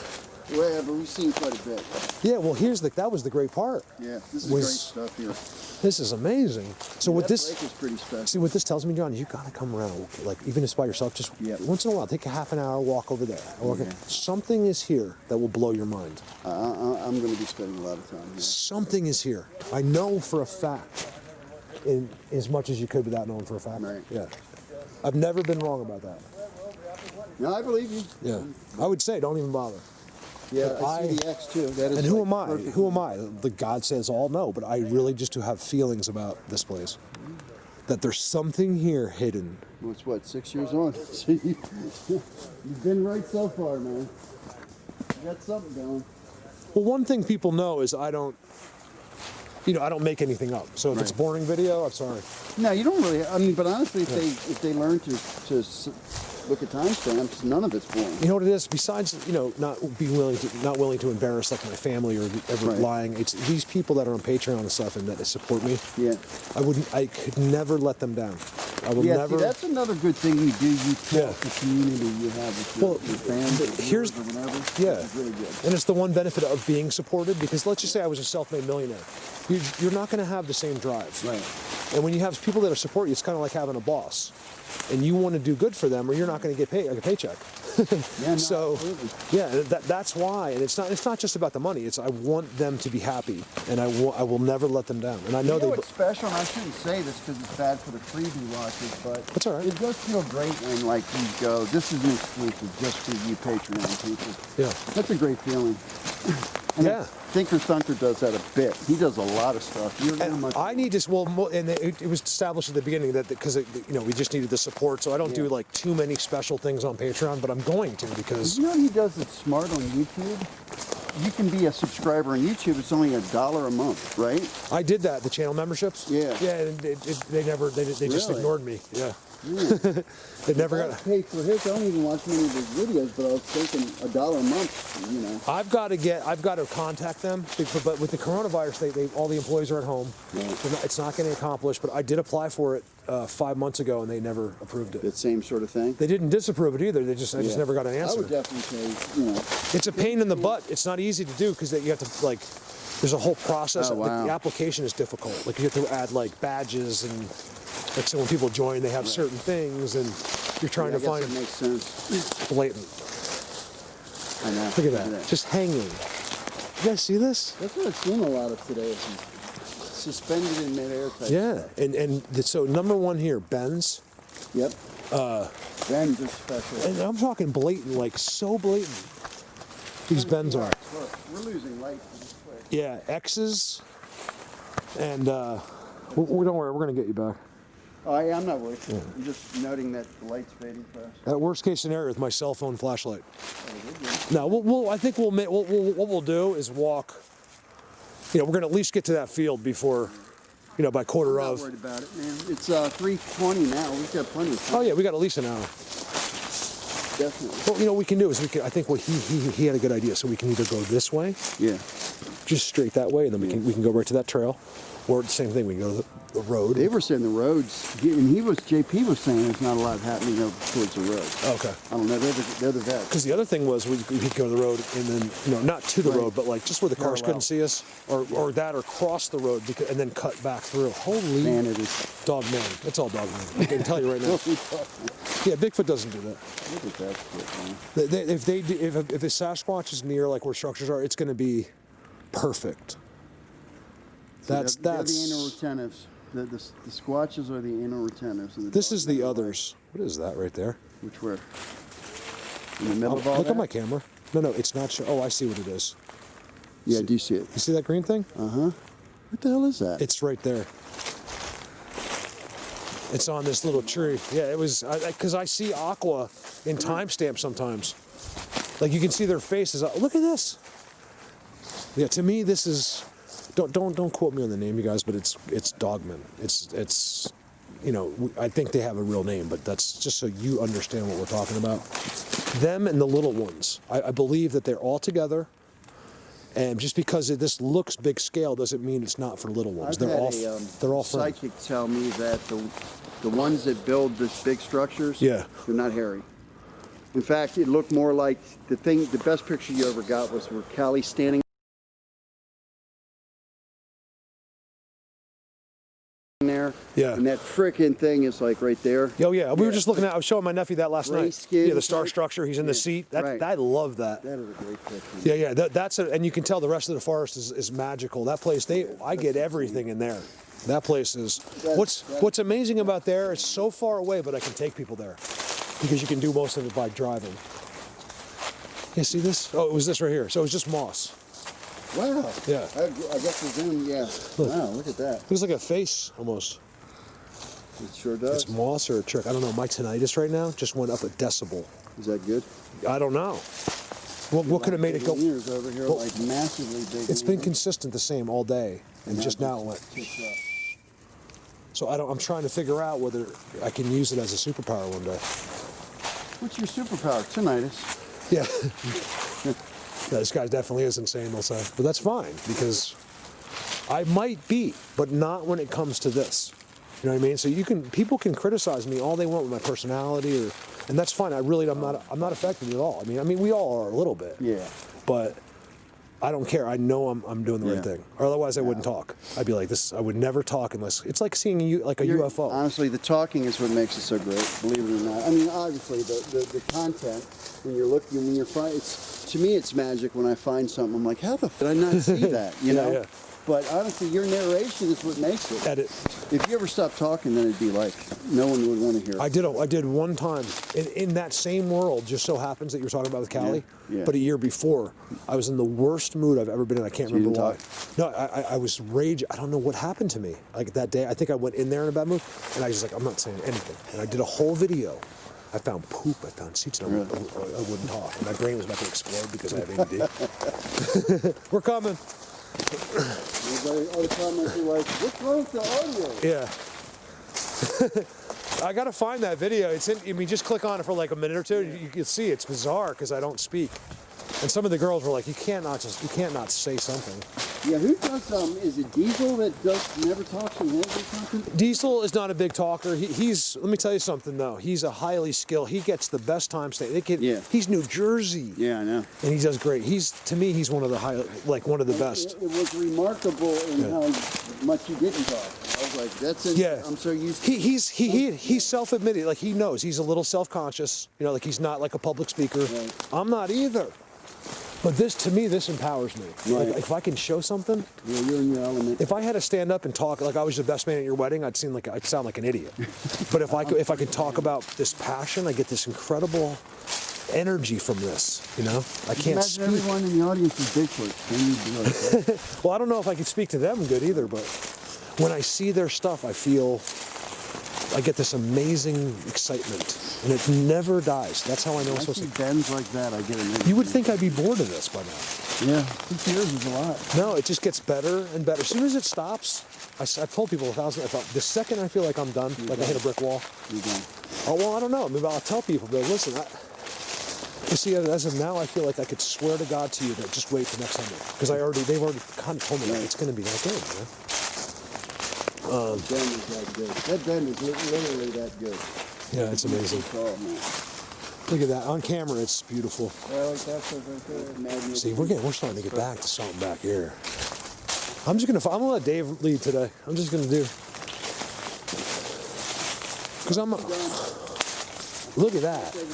Yeah, but we've seen quite a bit. Yeah, well, that was the great part. Yeah, this is Was- great stuff here. This is amazing. So what That this, lake is pretty special. see what this tells me, John, you gotta come around, like even just by yourself, just Yeah. once in a while, take a half an hour walk over there. Yeah. Something is here that will blow your mind. I'm going to be spending a lot of time here. Something is here. I know for a fact, in as much as you could without knowing for a fact. Right. Yeah. I've never been wrong about that. No, I believe you. Yeah. I would say don't even bother. Yeah, But I see the X too. That is And who like am I? perfect. Who am I? The God says all? No, but I really just do have feelings about this place. That there's something here hidden. Well, it's what, 6 years on? So you've been right so far, man. You got something going. Well, one thing people know is I don't make anything up. So if it's Right. boring video, I'm sorry. No, you don't really. I mean, but honestly, if they learn to look at timestamps, none of it's boring. You know what it is? Besides, not willing to embarrass like my family or ever Right. lying. It's these people that are on Patreon and stuff and that support me. Yeah. I could never let them down. I will Yeah, never. see, that's another good thing you do. You tell Yeah. the community you have with your, Well, your fans, or here's- viewers or whatever. yeah. It's really good. And it's the one benefit of being supported, because let's just say I was a self-made millionaire. You're not going to have the same drive. Right. And when you have people that support you, it's kind of like having a boss. And you want to do good for them, or you're not going to get paid like a paycheck. Yeah, no, So, absolutely. yeah, that's why. And it's not just about the money. It's I want them to be happy, and I will never let them down. And I know You know they. what's special, and I shouldn't say this because it's bad for the freebie watchers, but That's all right. it does feel great when like you go, this is an exclusive just for you Patreon people. Yeah. That's a great feeling. And Yeah. Thinker Thunker does that a bit. He does a lot of stuff. You're not much. I need to, and it was established at the beginning that because we just needed the support, so I don't do like too many special things on Patreon, but I'm going to because You know what he does that's smart on YouTube? You can be a subscriber on YouTube. It's only $1 a month, right? I did that, the channel memberships. Yeah. Yeah, and they just Really? ignored me. Yeah. Yeah. They never I got. pay for his. I don't even watch many of his videos, but I was thinking $1 a month. You know. I've got to contact them, but with the coronavirus, they all the employees are at home. Yeah. It's not getting accomplished. But I did apply for it 5 months ago, and they never approved it. That same sort of thing. They didn't disapprove it either. I just Yeah. never got an I answer. would definitely say, you know. It's a pain in the butt. It's not easy to do because you have to like. There's a whole process. Oh, wow. The application is difficult. Like you have to add like badges and like so when people join, they have certain things, and you're trying I to guess find it makes sense. blatant. I know. Look at that, just hanging. You guys see this? That's what I've seen a lot of today. Is suspended in midair type. Yeah, stuff. so number one here, Ben's. Yep. Ben's are special. And I'm talking blatant, like so blatant. These Ben's are. Look, we're losing light this quick. Yeah, X's. And we don't worry, we're gonna get you back. Oh, I'm not worried. I'm just noting that the light's fading fast. That worst case scenario is my cell phone flashlight. Oh, we're good. No, I think what we'll do is walk. We're gonna at least get to that field before, by quarter I'm not of. worried about it, man. It's 3:20 now. We've got plenty of time. Oh yeah, we got at least an hour. Definitely. What we can do is I think he had a good idea. So we can either go this way, Yeah. just straight that way, and then we can go right to that trail, or the same thing. We can go to the road. They were saying the roads, JP was saying there's not a lot happening over towards the road. Okay. I don't know. They're the vets. Because the other thing was we could go to the road and then not to the Right. road, but like just where the cars Parallel. couldn't see us, or cross the road and then cut back through. Holy Man, it is. Dogman! It's all Dogman. I can tell you right now. Yeah, Bigfoot doesn't do that. Look at that shit, man. If a Sasquatch is near like where structures are, it's going to be perfect. They're the anal retentives. The squatches are the anal retentives. And This is the Dogmen are others. What is that right there? like- Which were? In the middle of all Look that? at my camera. No, it's not. Oh, I see what it is. Yeah, do you see it? You see that green thing? Uh-huh. What the hell is that? It's right there. It's on this little tree. Yeah, it was because I see aqua in timestamps sometimes. Like you can see their faces. Look at this. Yeah, to me this is. Don't quote me on the name, you guys, but it's Dogman. It's I think they have a real name, but that's just so you understand what we're talking about. Them and the little ones. I believe that they're all together. And just because this looks big scale doesn't mean it's not for little ones. I've They're had all a friends. psychic tell me that the ones that build these big structures, Yeah. they're not hairy. In fact, it looked more like the best picture you ever got was where Callie's standing there. Yeah. And that frickin' thing is like right there. Oh yeah, we were just looking at. I was showing my nephew that last Gray night. skin Yeah, the star type. structure. He's in the Yeah, seat. right. I love that. That is a great picture. Yeah. That's it. And you can tell the rest of the forest is magical. That place, I get everything in there. That place is. What's amazing about there? It's so far away, but I can take people there because you can do most of it by driving. You see this? Oh, it was this right here. So it was just moss. Wow. Yeah. I guess the zoom, yeah. Wow, look at that. It was like a face almost. It sure does. It's moss or a trick. I don't know. My tinnitus right now just went up a decibel. Is that good? I don't know. What could have made it go? Ears over here, Well, like massively big. It's been ears. consistent the same all day, and just now it went. Ticked up. So I'm trying to figure out whether I can use it as a superpower one day. What's your superpower? Tinnitus. Yeah. Yeah, this guy definitely is insane, they'll say. But that's fine, because I might be, but not when it comes to this. You know what I mean? So people can criticize me all they want with my personality, and that's fine. I'm not affected at all. I mean, we all are a little bit. Yeah. But I don't care. I know I'm doing the right thing. Or otherwise, I wouldn't talk. I'd be like this. I would never talk unless it's like seeing a UFO. Honestly, the talking is what makes it so great. Believe it or not. I mean, obviously, the content when you're finding, to me, it's magic when I find something. I'm like, how the f did I not see that? You know. Yeah. But honestly, your narration is what makes it. Edit. If you ever stopped talking, then it'd be like no one would want to hear it. I did one time in that same world. Just so happens that you were talking about with Callie. Yeah. But a year before, I was in the worst mood I've ever been in. I can't remember why. No, I was rage. I don't know what happened to me. Like that day, I think I went in there in a bad mood, and I was just like, I'm not saying anything. And I did a whole video. I found poop. I found seats, and I wouldn't talk. And my brain was about to explode because I have ADD. We're coming. Other comments are like, what's wrong with the audio? Yeah. I gotta find that video. It's in. I mean, just click on it for like a minute or two. You can see it's bizarre because I don't speak. And some of the girls were like, you can't not say something. Yeah, who does is it Diesel that never talks in heads or something? Diesel is not a big talker. He's let me tell you something though. He's a highly skilled. He gets the best time stay. He's New Jersey. Yeah, I know. And he does great. To me, he's one of the one of the best. It was remarkable in how much he didn't talk. I was like, I'm so used to he's self-admitted, like he knows he's a little self-conscious, like he's not like a public speaker. Right. I'm not either. But to me, this empowers me. Right. Like, if I can show something, you're in your element. if I had to stand up and talk like I was the best man at your wedding, I'd sound like an idiot. But if I could talk about this passion, I get this incredible energy from this. I can't speak. Imagine everyone in the audience is Bigfoot. Then you'd be like, well, I don't know if I could speak to them good either, but when I see their stuff, I get this amazing excitement, and it never dies. That's how I know it's supposed to. Bends like that, I get it. You would think I'd be bored of this by now. Yeah, 2 years is a lot. No, it just gets better and better. As soon as it stops, I've told people 1,000. I thought the second I feel like I'm done, I hit a brick wall. You're done. Oh well, I don't know. Maybe I'll tell people, but listen. You see, as of now, I feel like I could swear to God to you that just wait for next Sunday, because they've already kind of told me that it's going to be that good. That bend is that good. That bend is literally that good. Yeah, it's amazing. Oh, man. Look at that. On camera, it's beautiful. Yeah, like that's right. See, we're starting to get back to something back here. I'm gonna let Dave lead today. I'm just gonna do. Because look at that. You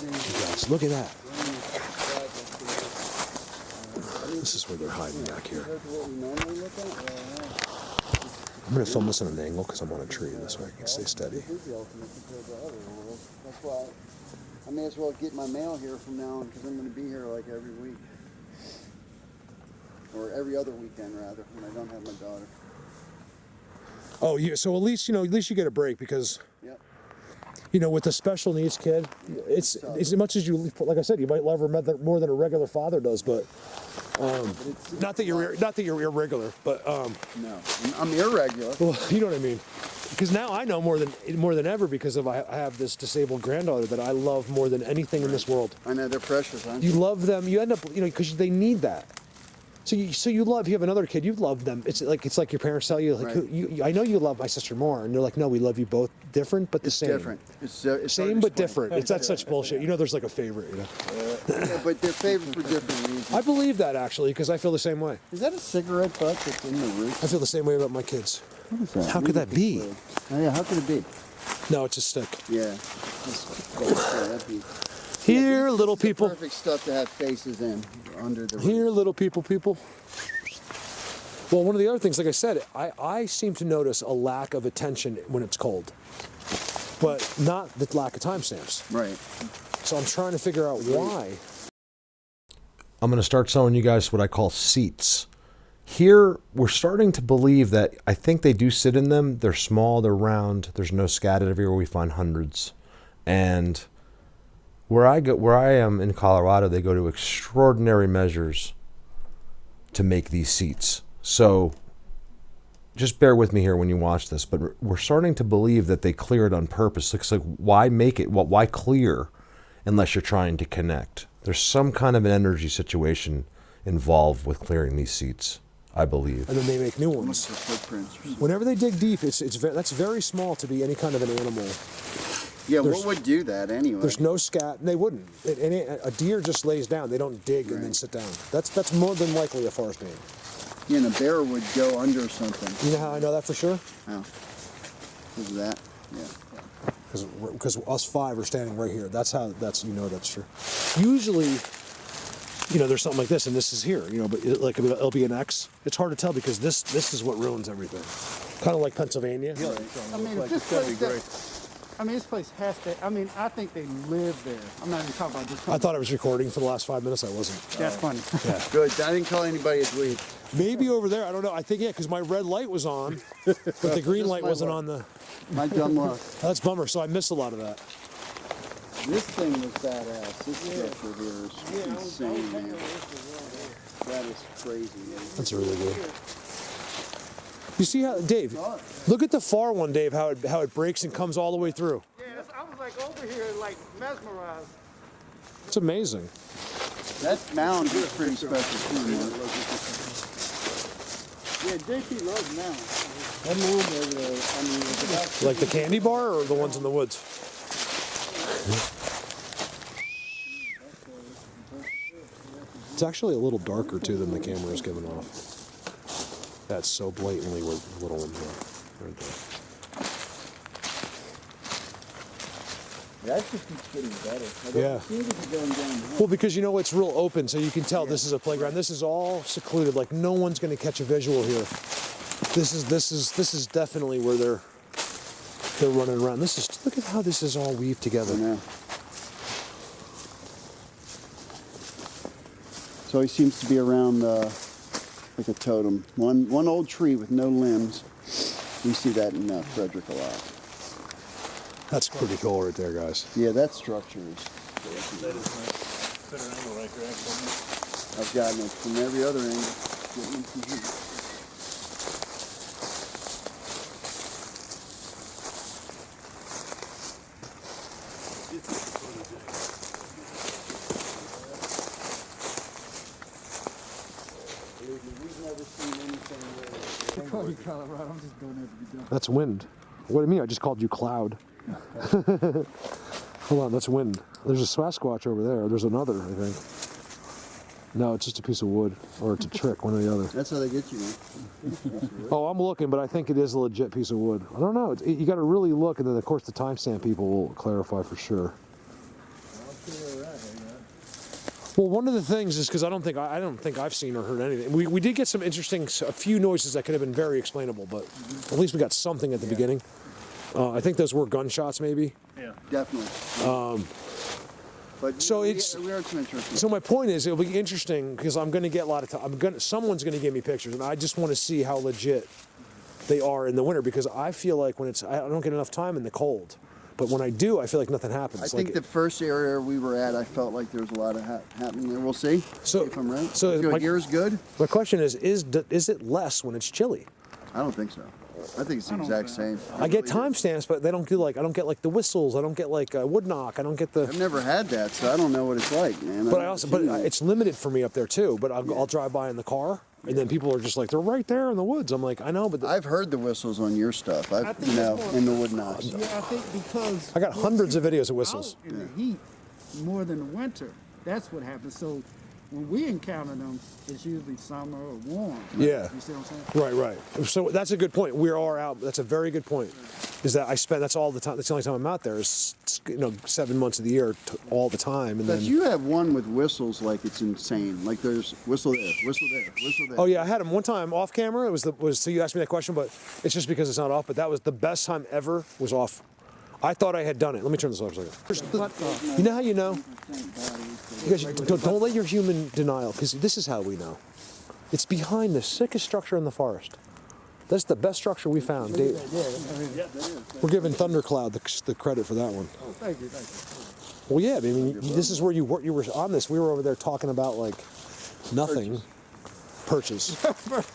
guys, look at that. This is where they're hiding back here. I'm going to film this at an angle because I'm on a tree. This way I can stay steady. That's why I may as well get my mail here from now on, because I'm going to be here like every week. Or every other weekend, rather, when I don't have my daughter. Oh, yeah. So at least you get a break, because with a special needs kid, it's as much as you, like I said, you might love her more than a regular father does, but not that you're irregular, but no, I'm irregular. Well, you know what I mean. Because now I know more than ever, because I have this disabled granddaughter that I love more than anything in this world. I know, they're precious, huh? You love them. You end up, because they need that. So you have another kid, you love them. It's like your parents tell you, like, right. I know you love my sister more, and they're like, no, we love you both different, but the same. Different. It's same but different. That's such bullshit. There's like a favorite. Yeah, but they're favored for different reasons. I believe that, actually, because I feel the same way. Is that a cigarette butt that's in the roof? I feel the same way about my kids. What is that? How could that be? Oh, yeah, how could it be? No, it's a stick. Yeah. That'd be. Here, little people. Perfect stuff to have faces in under the roof. Here, little people. Well, one of the other things, like I said, I seem to notice a lack of attention when it's cold, but not the lack of timestamps. Right. So I'm trying to figure out why. I'm going to start showing you guys what I call seats. Here, we're starting to believe that I think they do sit in them. They're small, they're round, there's no scattered everywhere. We find hundreds. And where I am in Colorado, they go to extraordinary measures to make these seats. So just bear with me here when you watch this, but we're starting to believe that they clear it on purpose. It's like, why make it? Why clear unless you're trying to connect? There's some kind of an energy situation involved with clearing these seats. I believe. and then they make new Look ones. for footprints. Or something. Whenever they dig deep, that's very small to be any kind of an animal. Yeah, there's- what would do that anyway? There's no scat. They wouldn't. A deer just lays down. They don't dig and then Right. sit down. That's more than likely a forest animal. Yeah, and a bear would go under something. You know how I know that for sure? Oh. Because of that? Yeah. Because us five are standing right here. That's that's true. Usually, there's something like this, and this is here. But it'll be an X. It's hard to tell because this is what ruins everything. Kind of like Pennsylvania. I mean, if this place has to. I mean, I think they live there. I'm not even talking about just. I thought I was recording for the last 5 minutes. I wasn't. That's funny. Good. I didn't call anybody a dweeb. Maybe over there. I don't know. I think because my red light was on, but the green Just light my wasn't luck. on the. My dumb luck. That's a bummer. So I missed a lot of that. This thing was badass. This structure here is insane, man. That is crazy, man. That's really good. You see how, Dave? Look at the far one, Dave. How it breaks and comes all the way through. Yeah, I was like over here, like mesmerized. It's amazing. That mound is pretty special too, man. Yeah, JP loves mountains. That mound over there, I mean, it's about Like the candy bar or the ones in the woods? It's actually a little darker too than the camera is giving off. That's so blatantly a little in here, right there. that just keeps getting better. Yeah. It seems to be going down the hill. Well, because it's real open, so you can tell this is a playground. This is all secluded. Like no one's going to catch a visual here. This is definitely where they're running around. Look at how this is all weaved together. Yeah. So he seems to be around like a totem. One old tree with no limbs. We see that in Frederick a lot. That's pretty cool right there, guys. Yeah, that structure is. That is nice. Better angle right there, actually. I've gotten it from every other angle. Getting it from here. We've never seen anything Probably Colorado. I'm just going there to be done. That's wind. What do you mean? I just called you cloud. Hold on, that's wind. There's a Sasquatch over there. There's another, I think. No, it's just a piece of wood, or it's a trick, one or the other. That's how they get you, man. Oh, I'm looking, but I think it is a legit piece of wood. I don't know. You got to really look, and then of course the timestamp people will clarify for sure. Well, one of the things is because I don't think I've seen or heard anything. We did get a few noises that could have been very explainable, but at least we got something at the beginning. I think those were gunshots, maybe. Yeah. Definitely. But so we it's- heard some interesting. So my point is, it'll be interesting because I'm going to get a lot of time. Someone's going to give me pictures, and I just want to see how legit they are in the winter because I feel like I don't get enough time in the cold. But when I do, I feel like nothing happens. I think the first area we were at, I felt like there was a lot of happening there. We'll see. So- if I'm right. so I feel my- like yours good. My question is it less when it's chilly? I don't think so. I think it's the exact same. I get really do. timestamps, but they don't do I don't get like the whistles. I don't get like wood knock. I don't get the. I've never had that, so I don't know what it's like, man. But it's limited for me up there too. But I'll drive by in the car, and then people are just like, they're right there in the woods. I'm like, I know, but I've heard the whistles on your stuff. I think that's more- in the wood knocks. Yeah, I think because I got hundreds of videos of whistles. out in the heat more than the winter. That's what happens. So when we encounter them, it's usually summer or warm. Yeah. You see what I'm saying? Right. So that's a good point. We are out. That's a very good point. Is that that's all the time. That's the only time I'm out there. Is 7 months of the year, all the time, and But then. you have one with whistles like it's insane. Like there's whistle there, whistle there, whistle there. Oh yeah, I had him one time off camera. So you asked me that question, but it's just because it's not off. But that was the best time ever. Was off. I thought I had done it. Let me turn this off a second. You know how you know? Because don't let your human denial. Because this is how we know. It's behind the sickest structure in the forest. That's the best structure we found. Dave, we're giving Thundercloud the credit for that one. Oh, thank you. Well, yeah. I mean, this is where you were on this. We were over there talking about like nothing. Perches.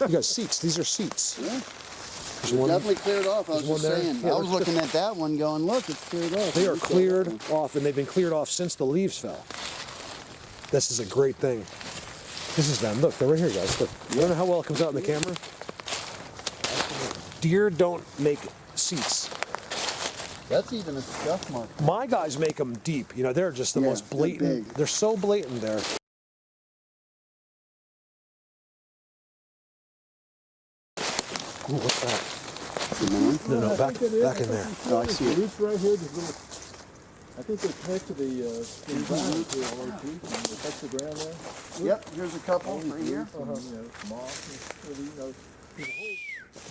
You got seats. These are seats. Yeah. There's It's one- definitely cleared off. I was one just there. saying. Yeah, I was looking at that one going, look, it's cleared off. They are cleared off, and they've been cleared off since the leaves fell. This is a great thing. This is them. Look, they're right here, guys. Look. You don't know how well it comes out in the camera? Deer don't make seats. That's even a scuff mark. My guys make them deep. You know, they're just the most they're blatant. big. They're so blatant there. Ooh, what's that? No, back in there. Oh, I see The it. roots right here, these little, I think they connect to the environment here all over too. They touch the ground there. Yep, here's a couple All these right here. roots and, you know, moss and you know, there's a whole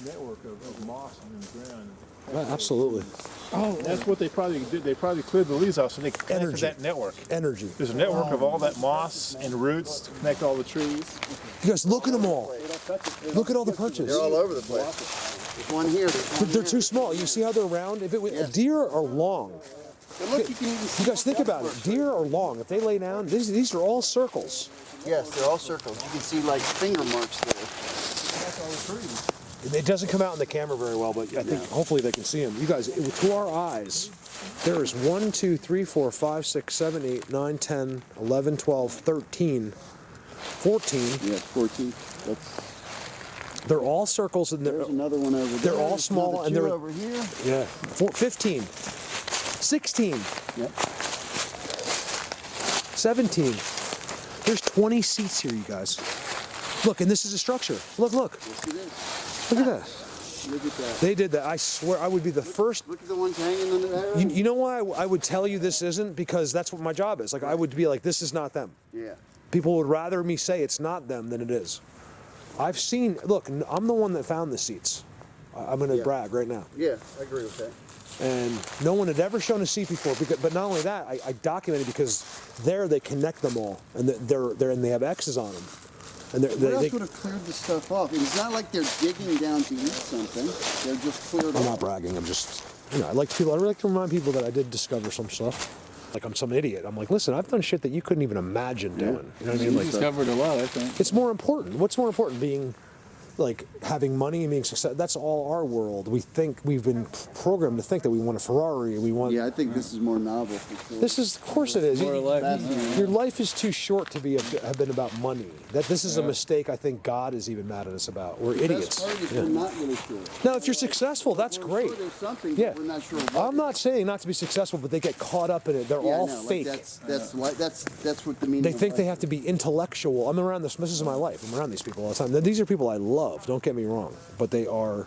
network of moss in the ground. Yeah, absolutely. Oh, that's what they probably did. They probably cleared the leaves off so they connected Energy. that network. Energy. There's a network of all that moss and roots to connect all the trees. You guys, look at them all. Look at all the perches. They're all over the place. There's one here. There's one They're here. too small. You see how they're round? If it was, deer are long. But look, you can even see You guys think about it. Deer are long. If they lay down, these are all circles. Yes, they're all circles. You can see like finger marks there. It doesn't come out in the camera very well, but I think hopefully they can see them. You guys, to our eyes, there is 1, 2, 3, 4, 5, 6, 7, 8, 9, 10, 11, 12, 13, 14. Yeah, 14. They're all circles, and There's another one over there. they're all There's small, another and two they're over here. 15, 16, Yep. 17. There's 20 seats here, you guys. Look, and this is a structure. Look. Yes, it is. Look at that. Look at that. They did that. I swear I would be the first. Look at the ones hanging under there. You know why I would tell you this isn't? Because that's what my job is. Like, I would be like, this is not them. Yeah. People would rather me say it's not them than it is. I've seen, look, I'm the one that found the seats. I'm going to brag right now. Yeah, I agree with that. And no one had ever shown a seat before. But not only that, I documented because there they connect them all. And and they have X's on them. And What else would have cleared the stuff off? It's not like they're digging down to eat something. They're just cleared I'm off. not bragging. I'm just, I like to remind people that I did discover some stuff. Like I'm some idiot. I'm like, listen, I've done shit that you couldn't even imagine doing. You know what I mean? You Like, discovered a lot, I think. it's more important. What's more important? Being, like, having money and being successful. That's all our world. We think we've been programmed to think that we want a Ferrari. We want. Yeah, I think this is more novel for sure. This is, of course, it is. More life. Fascinating. Your life is too short to have been about money. This is a mistake. I think God is even mad at us about. We're idiots. Best part is we're not really sure. Now, if you're successful, that's We're great. Sure there's something, Yeah, but we're not sure what. I'm not saying not to be successful, but they get caught up in it. They're Yeah, all no, like fake. that's what the meaning. They of think they life have to be intellectual. I'm around this. This is my life. I'm around these people all the time. Now, these are people I love. Don't get me wrong, but they are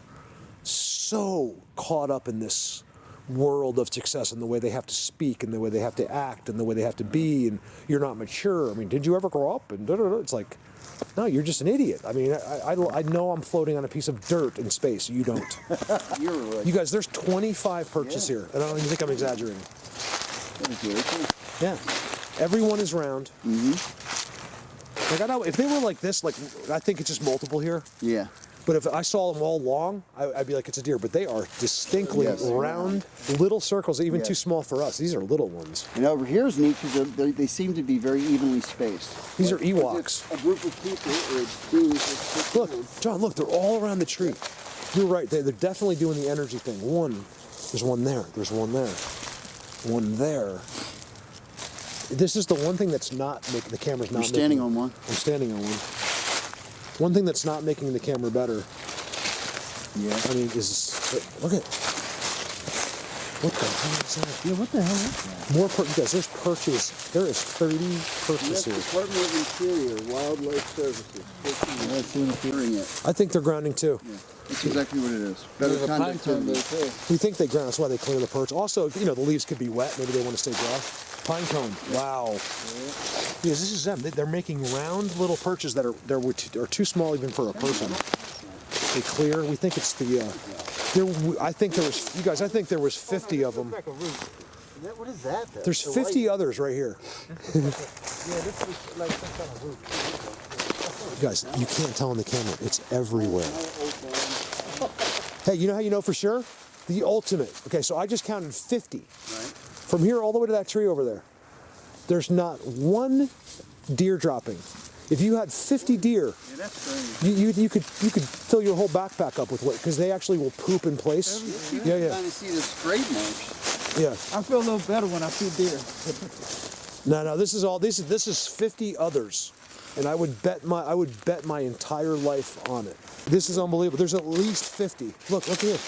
so caught up in this world of success and the way they have to speak and the way they have to act and the way they have to be. And you're not mature. I mean, did you ever grow up? And it's like, no, you're just an idiot. I mean, I know I'm floating on a piece of dirt in space. You don't. You're right. You guys, there's 25 perches here, and I don't even think I'm exaggerating. That is really cool. Yeah, everyone is round. Like I know if they were like this, like I think it's just multiple here. Yeah. But if I saw them all long, I'd be like, it's a deer. But they are distinctly Yes. round, little circles, even Yes. too small for us. These are little ones. And over here is neat because they seem to be very evenly spaced. These are Like, Ewoks. A group of people or beings that sit Look, down. John, look, they're all around the tree. You're right. They're definitely doing the energy thing. There's one there. There's one there. One there. This is the one thing that's not making the camera's not. You're standing making, on one. I'm standing on one. One thing that's not making the camera better. Yeah. I mean, look at. What the hell is that? Yeah, what the hell is that? More perches. Guys, there's perches. There is 30 perches Yes, here. Department of Interior, Wildlife Services. That's interfering it. I think they're grounding too. Yeah. That's exactly what it is. Better conductivity. We think they ground. That's why they clear the perch. Also, the leaves could be wet. Maybe they want to stay dry. Pine cone. Wow. Yes, this is them. They're making round little perches that are too small even for a person. They clear. We think it's the. I think there was. You guys, I think there was 50 of them. What is that? Though? There's 50 others right here. Yeah, this is like some kind of root. You guys, you can't tell on the camera. It's everywhere. Hey, you know how you know for sure? The ultimate. Okay, so I just counted 50. Right. From here all the way to that tree over there. There's not one deer dropping. If you had 50 deer, Yeah, that's strange. you could fill your whole backpack up with weight because they actually will poop in place. You Yeah, can kind of see the straight marks. yeah. I feel a little better when I see deer. No, this is 50 others. and I would bet my entire life on it. This is unbelievable. There's at least 50. Look here.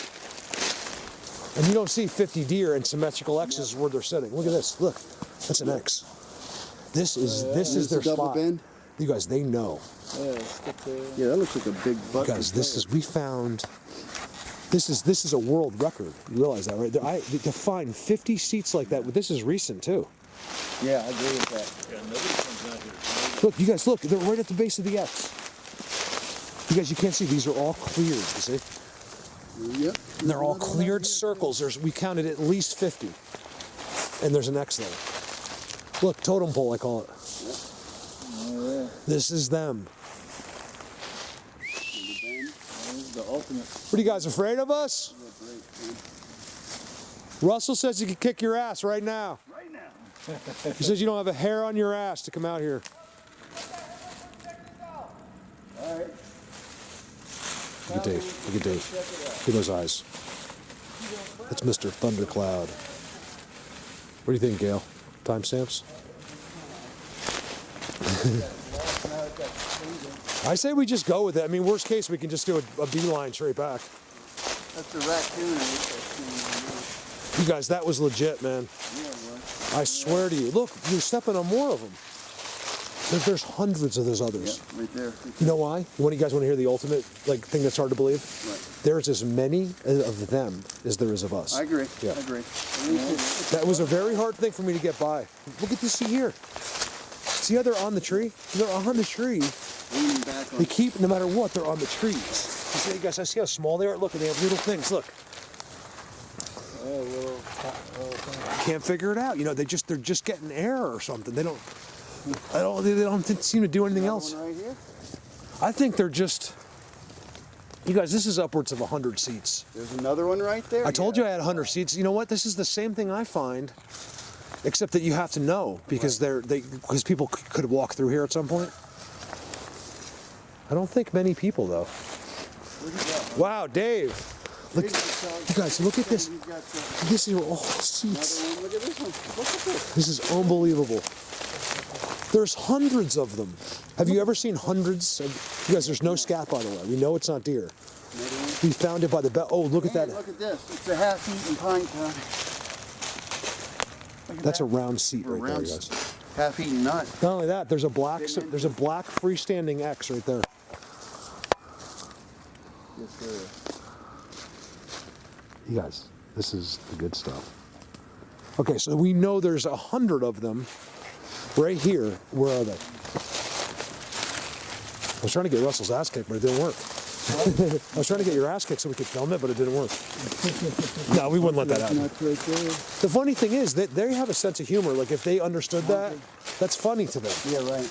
And you don't see 50 deer and symmetrical X's where they're sitting. Look at this. Look, that's an X. This is their double spot. bend? You guys, they know. Yeah, that looks like a big buck. You guys, this is a world record. You realize that, right? To find 50 seats like that. This is recent too. Yeah, I agree with that. Yeah, nobody comes out here. Look, you guys, look. They're right at the base of the X. You guys, you can't see. These are all cleared. You see? Yep. And they're all cleared circles. We counted at least 50. And there's an X there. Look, totem pole, I call it. This is them. The ultimate. What are you guys afraid of us? Russell says he can kick your ass right now. Right now. He says you don't have a hair on your ass to come out here. All right. Look at Dave. Look at Dave. Look at those eyes. That's Mr. Thundercloud. What do you think, Gail? Timestamps? I say we just go with it. I mean, worst case, we can just do a beeline straight back. That's the raccoon. You guys, that was legit, man. I swear to you. Look, you're stepping on more of them. There's hundreds of those others. Yeah, right there. You know why? You guys want to hear the ultimate thing that's hard to believe? Right. There's as many of them as there is of us. I agree. Yeah. I agree. That was a very hard thing for me to get by. Look at this here. See how they're on the tree? They're on the tree. Leaning back on. They keep, no matter what, they're on the trees. You see, guys, I see how small they are. Look, and they have little things. Look. Can't figure it out. You know, they're just getting air or something. They don't seem to do anything else. One right here. I think they're just. You guys, this is upwards of 100 seats. There's another one right there. I told you I had 100 seats. You know what? This is the same thing I find, except that you have to know because because people could walk through here at some point. I don't think many people though. Wow, Dave! Look, you guys, look at this. This is all seats. Look at this one. Look at this. This is unbelievable. There's hundreds of them. Have you ever seen hundreds? You guys, there's no scat, by the way. We know it's not deer. We found it by the bell. Oh, look at that. Look at this. It's a half-eaten pine cone. That's a round seat right there, guys. Half-eaten nut. Not only that, there's a black freestanding X right there. Yes, sir. You guys, this is the good stuff. Okay, so we know there's 100 of them right here. Where are they? I was trying to get Russell's ass kicked, but it didn't work. I was trying to get your ass kicked so we could film it, but it didn't work. No, we wouldn't let that happen. The funny thing is that they have a sense of humor. Like if they understood that, that's funny to them. Yeah, right.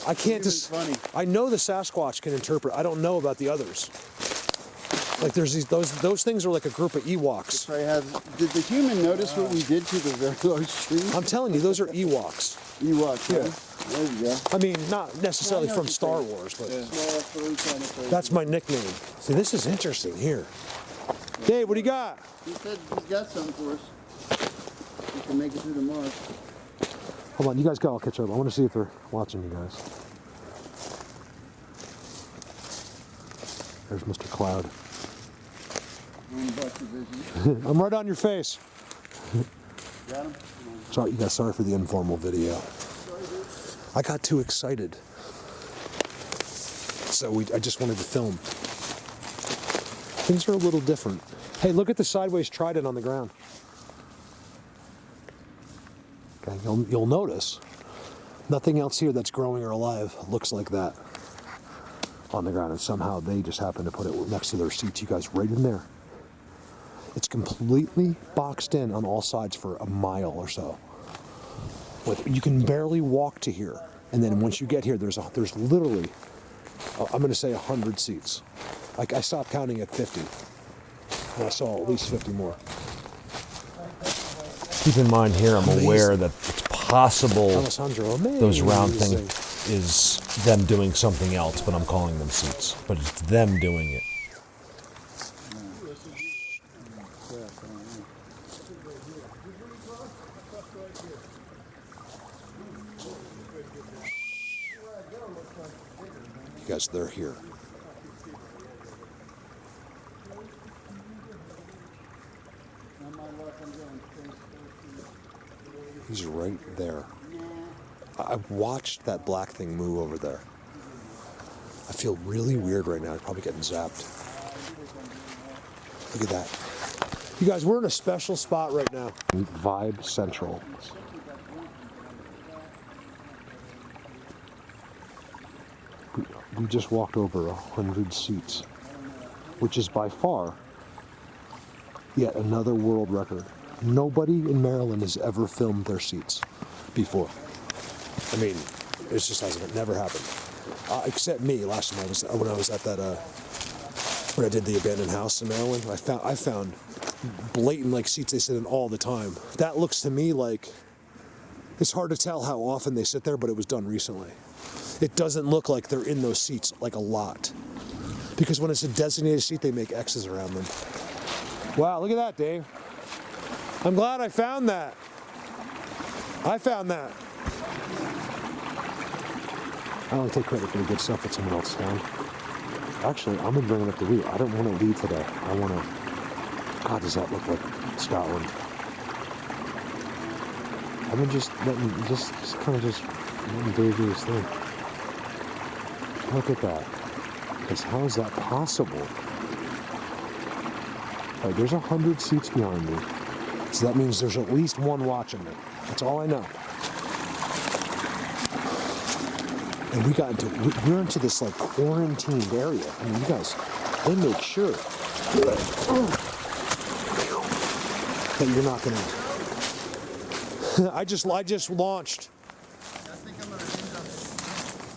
I can't just. Funny. I know the Sasquatch can interpret. I don't know about the others. Like there's those things are like a group of Ewoks. Did the human notice what we did to the very large tree? I'm telling you, those are Ewoks. Ewoks. Yeah. There you go. I mean, not necessarily from Star Wars, but Small furry kind of thing. that's my nickname. See, this is interesting here. Dave, what do you got? He said he's got something for us. We can make it through the marsh. Hold on, you guys go. I'll catch up. I want to see if they're watching you guys. There's Mr. Cloud. I'm right on your face. Got him? Sorry, you guys. Sorry for the informal video. I got too excited, so I just wanted to film. Things are a little different. Hey, look at the sideways trident on the ground. Okay, you'll notice nothing else here that's growing or alive looks like that on the ground, and somehow they just happen to put it next to their seats. You guys, right in there. It's completely boxed in on all sides for a mile or so. You can barely walk to here, and then once you get here, there's literally, I'm going to say 100 seats. Like I stopped counting at 50, and I saw at least 50 more. Keep in mind here, I'm aware that it's possible Alessandro, those round things is them doing something else, but I'm calling them seats. But it's them doing it. You guys, they're here. He's right there. I watched that black thing move over there. I feel really weird right now. I'm probably getting zapped. Look at that. You guys, we're in a special spot right now. Vibe Central. We just walked over 100 seats, which is by far yet another world record. Nobody in Maryland has ever filmed their seats before. I mean, it's just hasn't. It never happened. Except me. Last time when I was at that when I did the abandoned house in Maryland, I found blatant like seats they sit in all the time. That looks to me like it's hard to tell how often they sit there, but it was done recently. It doesn't look like they're in those seats like a lot, because when it's a designated seat, they make X's around them. Wow, look at that, Dave. I'm glad I found that. I found that. I don't take credit for the good stuff that someone else found. Actually, I'm gonna bring it up to you. I don't want to lead today. I want to. God, does that look like Scotland? I've been just letting, just kind of just letting Dave do his thing. Look at that. Because how is that possible? All right, there's 100 seats behind me. So that means there's at least one watching me. That's all I know. And we're into this like quarantined area. I mean, you guys, they make sure that you're not gonna. I just launched.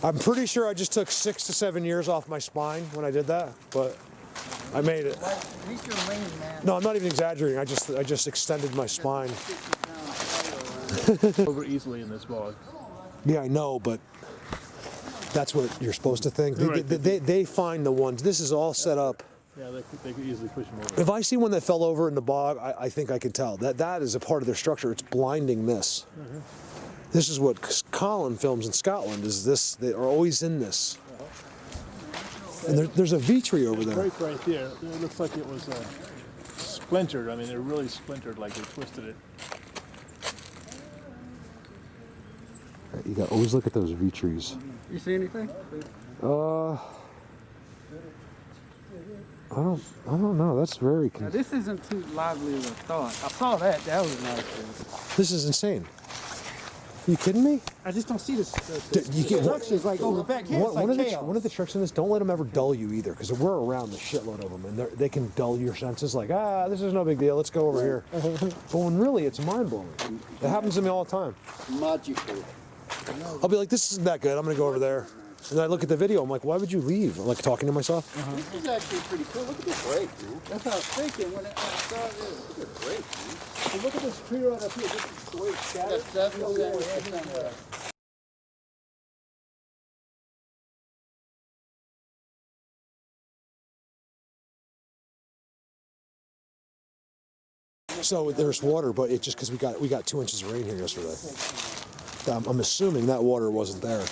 I'm pretty sure I just took 6 to 7 years off my spine when I did that, but I made it. At least you're lean, man. No, I'm not even exaggerating. I just extended my spine. Over easily in this bog. Yeah, I know, but that's what you're supposed to think. Right. They find the ones. This is all set up. Yeah, they could easily push them over. If I see one that fell over in the bog, I think I can tell. That is a part of their structure. It's blinding miss. Mm-hmm. This is what Colin films in Scotland, is this. They are always in this. And there's a V tree over there. Right there. It looks like it was splintered. I mean, they're really splintered, like they twisted it. You got always look at those V trees. You see anything? I don't know. That's very. Now, this isn't too lively as I thought. I saw that. That was nice. This is insane. Are you kidding me? I just don't see this. You get Structure's like over back here. It's like one of the tricks in this, don't let them ever dull you either, because we're around the shitload of them, and they can dull your senses. Like, this is no big deal. Let's go over here. But when really, it's mind blowing. It happens to me all the time. Magical. I'll be like, this isn't that good. I'm gonna go over there. And I look at the video. I'm like, why would you leave? I'm like talking to myself. This is actually pretty cool. Look at this break, man. That's what I was thinking when I saw this. Look at the break, man. So look at this tree right up here. This is the way it's scattered. That's So there's water, but it's just because we got 2 inches of rain here yesterday. I'm assuming that water wasn't there.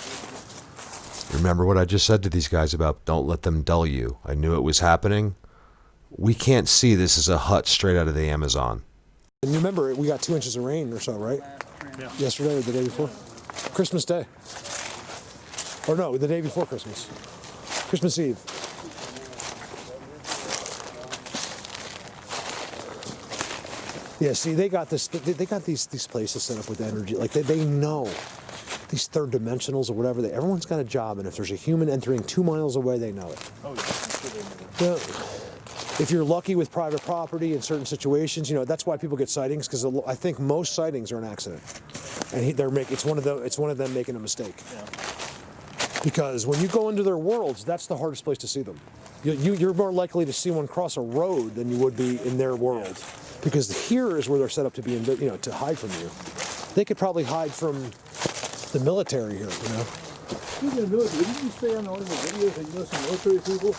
Remember what I just said to these guys about don't let them dull you. I knew it was happening. We can't see this as a hut straight out of the Amazon. And you remember, we got 2 inches of rain or so, right? Yeah. Yesterday or the day before? Christmas Day. Or no, the day before Christmas. Christmas Eve. Yeah, see, they got this. They got these places set up with energy. Like they know these third dimensionals or whatever. Everyone's got a job, and if there's a human entering 2 miles away, they know it. Oh yeah, I'm sure they know. Yeah. If you're lucky with private property in certain situations, that's why people get sightings, because I think most sightings are an accident, and it's one of them making a mistake. Yeah. Because when you go into their worlds, that's the hardest place to see them. You're more likely to see one cross a road than you would be in their world. Because here is where they're set up to be, to hide from you. They could probably hide from the military here, Speaking of military, didn't you say on one of the videos that you know some military people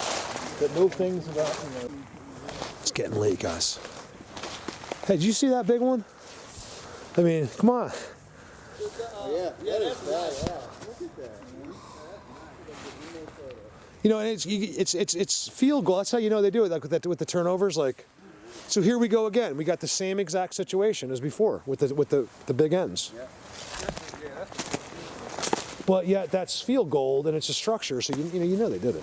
that know things about, It's getting late, guys. Hey, did you see that big one? I mean, come on. Yeah, that is bad. Yeah. Look at that, man. You know, and it's field goal. That's how you know they do it, like with the turnovers. Like, so here we go again. We got the same exact situation as before with the big ends. Yeah. But yet that's field goal, and it's a structure, so you know they did it,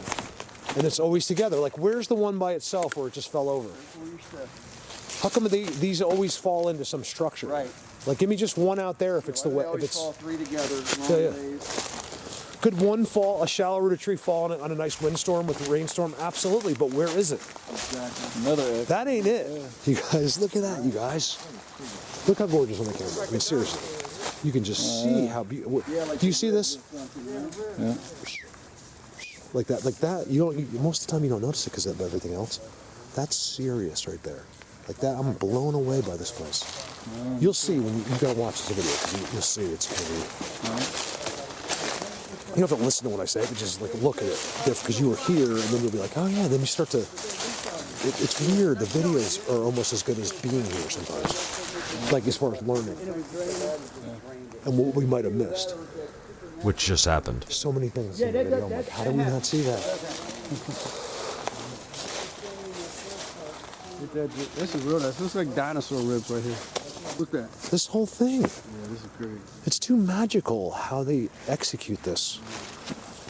and it's always together. Like, where's the one by itself where it just fell over? How come these always fall into some structure? Right. Like, give me just one out there if it's the way. If it's fall three together. Yeah. Could one fall, a shallow rooted tree fall on a nice windstorm with a rainstorm? Absolutely, but where is it? Exactly. Another egg. That ain't it. Yeah. You guys, look at that, you guys. Look how gorgeous on the camera. I mean, seriously. You can just see how beautiful. Like do you see this? Yeah. Like that. Most of the time you don't notice it because of everything else. That's serious right there. Like that, I'm blown away by this place. You'll see when you gotta watch this video because you'll see it's gonna be. You don't have to listen to what I say, but just like look at it because you were here, and then you'll be like, oh yeah. Then you start to. It's weird. The videos are almost as good as being here sometimes. Like as far as learning and what we might have missed. Which just happened. So many things in the video. I'm like, how do we not see that? This is real nice. This looks like dinosaur ribs right here. Look at that. This whole thing. Yeah, this is great. It's too magical how they execute this.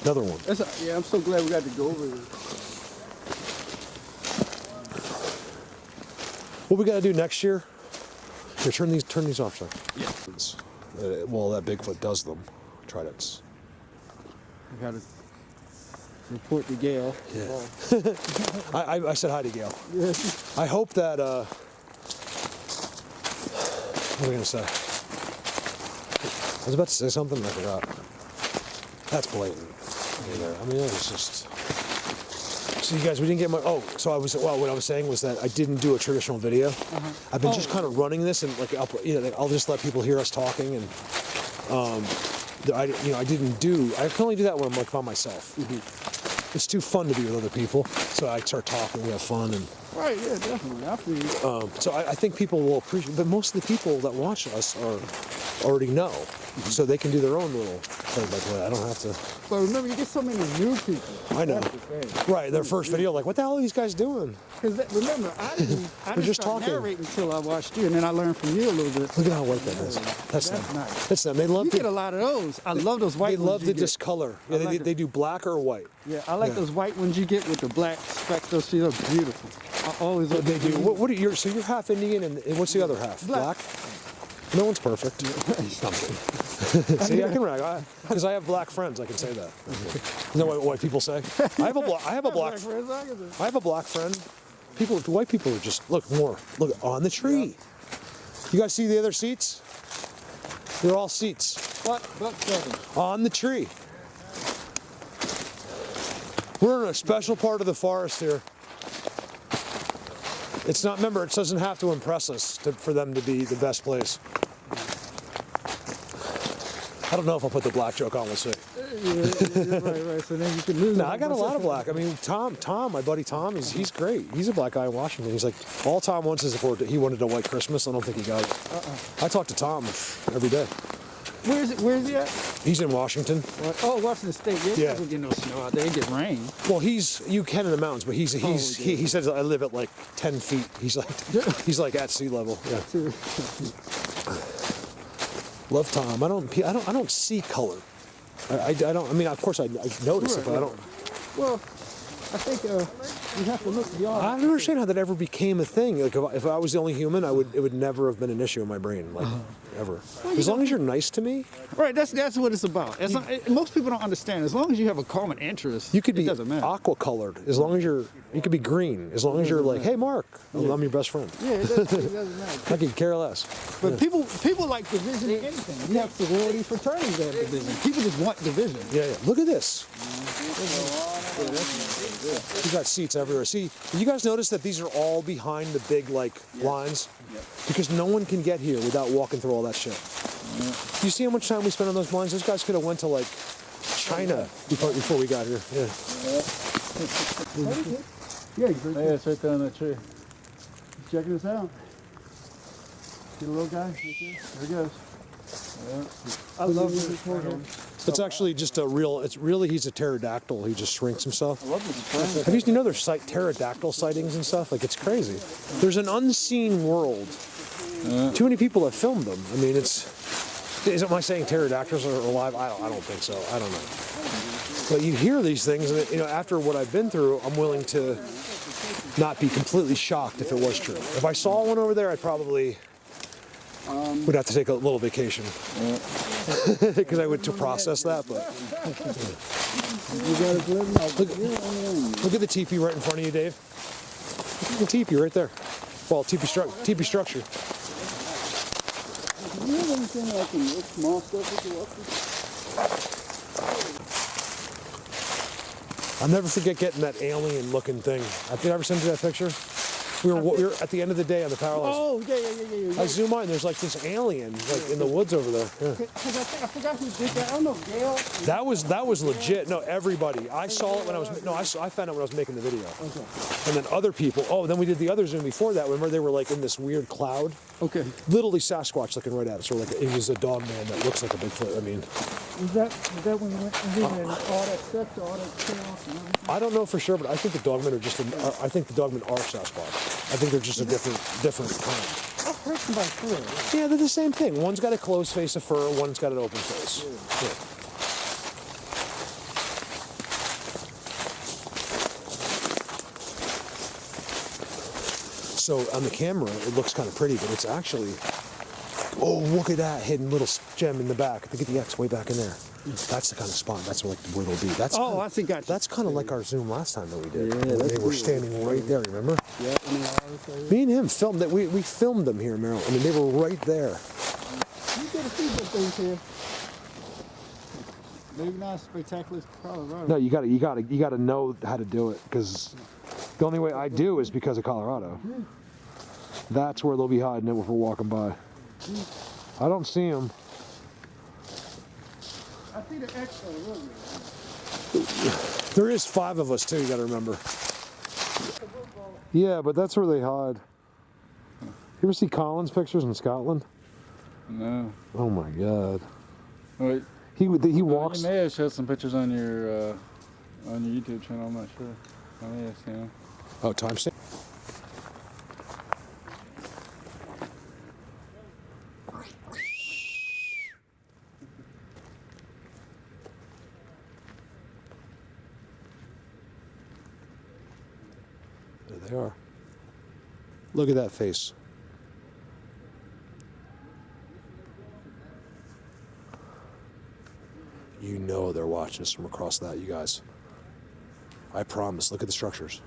Another one. Yeah, I'm so glad we got to go over this. What we got to do next year? Here, turn these off, son. Yeah. Well, that Bigfoot does them. Tridents. We got to report to Gail. Yeah. I said hi to Gail. Yeah. I hope that. What are we gonna say? I was about to say something and I forgot. That's blatant. I mean, it was just. So you guys, we didn't get my. Oh, so I was. Well, what I was saying was that I didn't do a traditional video. I've been just kind of running this, and like, I'll just let people hear us talking, and I didn't do. I can only do that when I'm like by myself. It's too fun to be with other people, so I start talking. We have fun, and Right, yeah, definitely. I feel you. so I think people will appreciate. But most of the people that watch us already know, so they can do their own little play-by-play. I don't have to. But remember, you get so many new people. I know. That's the thing. Right, their first video, like, what the hell are these guys doing? Because remember, I didn't just start talking. narrating until I watched you, and then I learned from you a little bit. Look at how white that is. That's them. nice. That's them. They love You get a to. lot of those. I love those white They ones love you to get. discolor. Yeah, like they do black or white. Yeah, I like Yeah. those white ones you get with the black specks. Those she look beautiful. I always look. They do. What are you? So you're half Indian, and what's the other half? Black. No one's perfect. See, I can brag because I have black friends. I can say that. You know what white people say? I have a black friend. White people are just look on the tree. You guys see the other seats? They're all seats Buck 7. on the tree. We're in a special part of the forest here. It's not. Remember, it doesn't have to impress us for them to be the best place. I don't know if I'll put the black joke on. We'll see. Yeah, right. So then you can lose. No, I got a lot of black. I mean, Tom, my buddy Tom, he's great. He's a black guy in Washington. He's like, all Tom wants is he wanted a white Christmas. I don't think he got it. I talk to Tom every day. Where's he at? He's in Washington. Oh, Washington State. Yeah. Doesn't get no snow out there. It get rain. Well, you can in the mountains, but he says I live at like 10 feet. He's like at sea level. Yeah. Love Tom. I don't see color. I don't. I mean, of course I notice it, but I don't. Well, I think you have to look beyond. I don't understand how that ever became a thing. Like if I was the only human, it would never have been an issue in my brain, like ever. As long as you're nice to me, Right, that's what it's about. Most people don't understand. As long as you have a common interest, you could it be doesn't matter. aqua colored. As long as you could be green. As long as you're like, hey Mark, I'm your best friend. Yeah, it doesn't matter. I could care less. But people like division in anything. You have sorority fraternities that have division. People just want division. Yeah. Look at this. You got seats everywhere. See, you guys notice that these are all behind the big lines? Because no one can get here without walking through all that shit. You see how much time we spent on those blinds? Those guys could have went to China before we got here. Yeah. Yeah, it's right there on that tree. Checking this out. See the little guy right there? There he goes. I love this photo. It's actually just a real. It's really he's a pterodactyl. He just shrinks himself. I love this friend. Have you know there's pterodactyl sightings and stuff? Like it's crazy. There's an unseen world. Too many people have filmed them. I mean, am I saying pterodactyls are alive? I don't think so. I don't know. But you hear these things, and you know, after what I've been through, I'm willing to not be completely shocked if it was true. If I saw one over there, I'd probably would have to take a little vacation because I would to process that. But look at the teepee right in front of you, Dave. Look at the teepee right there. Well, teepee structure. Do you have anything like in this small stuff that you I'll never forget getting that alien-looking thing. Did I ever send you that picture? We were at the end of the day on the power lines. Oh, yeah. I zoom on, there's like this alien like in the woods over there. Yeah. Because I forgot who did that. I don't know, Gail. That was legit. No, everybody. I saw it when I was I found out when I was making the video. Okay. And then other people. Oh, then we did the other zoom before that. Remember they were like in this weird cloud. Okay. Literally Sasquatch looking right at us. Or like it was a Dogman that looks like a Bigfoot. I mean. Was that when you went and all that stuff, all that chaos and everything? I don't know for sure, but I think the Dogmen are just. I think the Dogmen are Sasquatch. I think they're just a different kind. I've heard somebody fur. Yeah, they're the same thing. One's got a closed face of fur, one's got an open face. Yeah. So on the camera, it looks kind of pretty, but it's actually. Oh, look at that hidden little gem in the back. I think at the X way back in there. That's the kind of spot. That's where they'll be. That's Oh, kinda, I think that's kind of like our zoom last time that we did. Yeah, When that's they were weird. standing right there. Remember? Yeah, I mean, I Me and him filmed that. We filmed them here in Maryland. I mean, they were right there. You get a few good things here. Maybe not as spectacular as Colorado. No, you gotta know how to do it because the only way I do is because of Colorado. That's where they'll be hiding it if we're walking by. I don't see them. I see the X on the road. There is 5 of us too. You gotta remember. Yeah, but that's where they hide. You ever see Colin's pictures in Scotland? No. Oh my God. Wait. He walks. You may have showed some pictures on your YouTube channel. I'm not sure. I may have seen them. Oh, timestamp. There they are. Look at that face. You know they're watching us from across that, you guys. I promise. Look at the structures.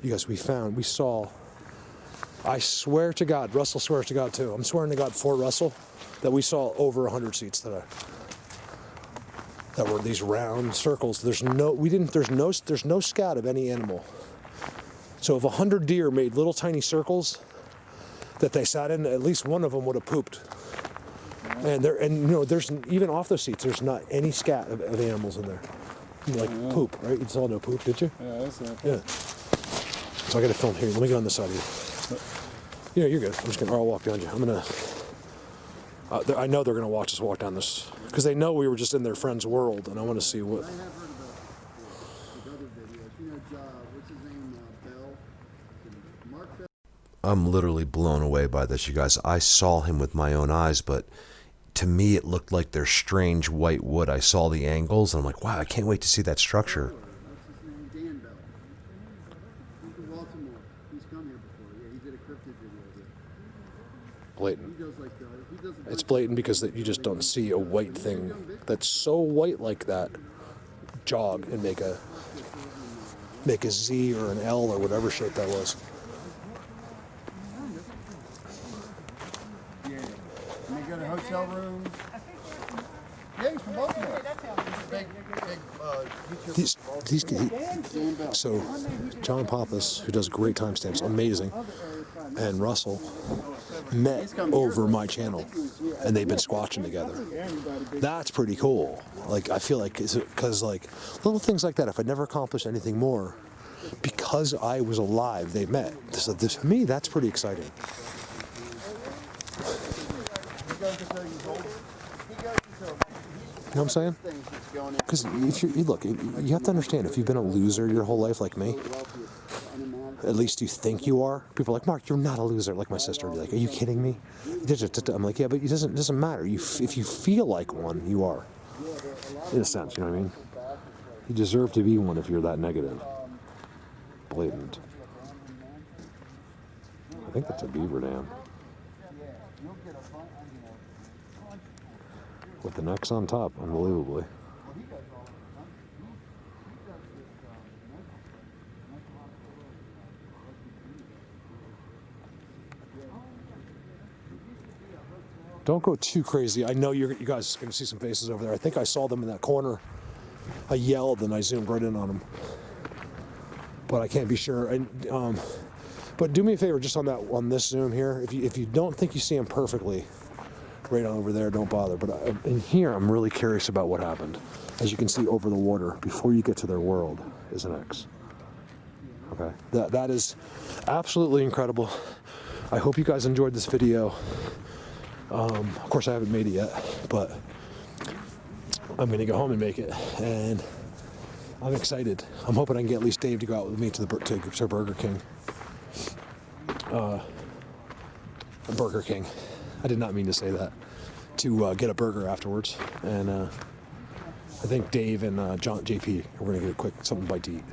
You guys, we saw, I swear to God, Russell swears to God too. I'm swearing to God for Russell that we saw over 100 seats today. That were these round circles. There's no scat of any animal. So if 100 deer made little tiny circles that they sat in, at least one of them would have pooped. And you know, there's even off those seats, there's not any scat of animals in there. Like poop, right? You saw no poop, did you? Yeah, that's it. Yeah. So I got to film here. Let me get on this side of you. Yeah, you're good. I'm just gonna. I'll walk behind you. I'm gonna. I know they're gonna watch us walk down this because they know we were just in their friend's world, and I want to see what. have heard about the other videos. You know, what's his name? Bell? Mark Bell? I'm literally blown away by this, you guys. I saw him with my own eyes, but to me it looked like they're strange white wood. I saw the angles, and I'm like, wow, I can't wait to see that structure. What's his name? Dan Bell. He's from Baltimore. He's come here before. Yeah, he did a cryptid video here. Blatant. He does like It's blatant because you just don't see a white thing that's so white like that jog and make a Z or an L or whatever shape that was. Yeah. And they go to hotel rooms. Yeah, he's from Baltimore. He's a big So John Pappas, who does great timestamps, amazing, and Russell met over my channel, and they've been squatching together. That's pretty cool. Like I feel like because like little things like that. If I never accomplished anything more, because I was alive, they met. So to me, that's pretty exciting. You know what I'm saying? Because if you look, you have to understand, if you've been a loser your whole life like me, at least you think you are. People are like, Mark, you're not a loser. Like my sister would be like, are you kidding me? I'm like, yeah, but it doesn't matter. If you feel like one, you are. In a sense, you know what I mean? You deserve to be one if you're that negative. Blatant. I think that's a beaver dam. With the necks on top, unbelievably. Don't go too crazy. I know you guys are going to see some faces over there. I think I saw them in that corner. I yelled and I zoomed right in on them. But I can't be sure. And, but do me a favor, just on this zoom here. If you don't think you see them perfectly, right on over there, don't bother. But in here, I'm really curious about what happened. As you can see over the water, before you get to their world, is an X. Okay, that is absolutely incredible. I hope you guys enjoyed this video. Of course, I haven't made it yet, but I'm gonna go home and make it, and I'm excited. I'm hoping I can get at least Dave to go out with me to Burger King. Burger King. I did not mean to say that. To get a burger afterwards, and I think Dave and JP are gonna get a quick something bite to eat.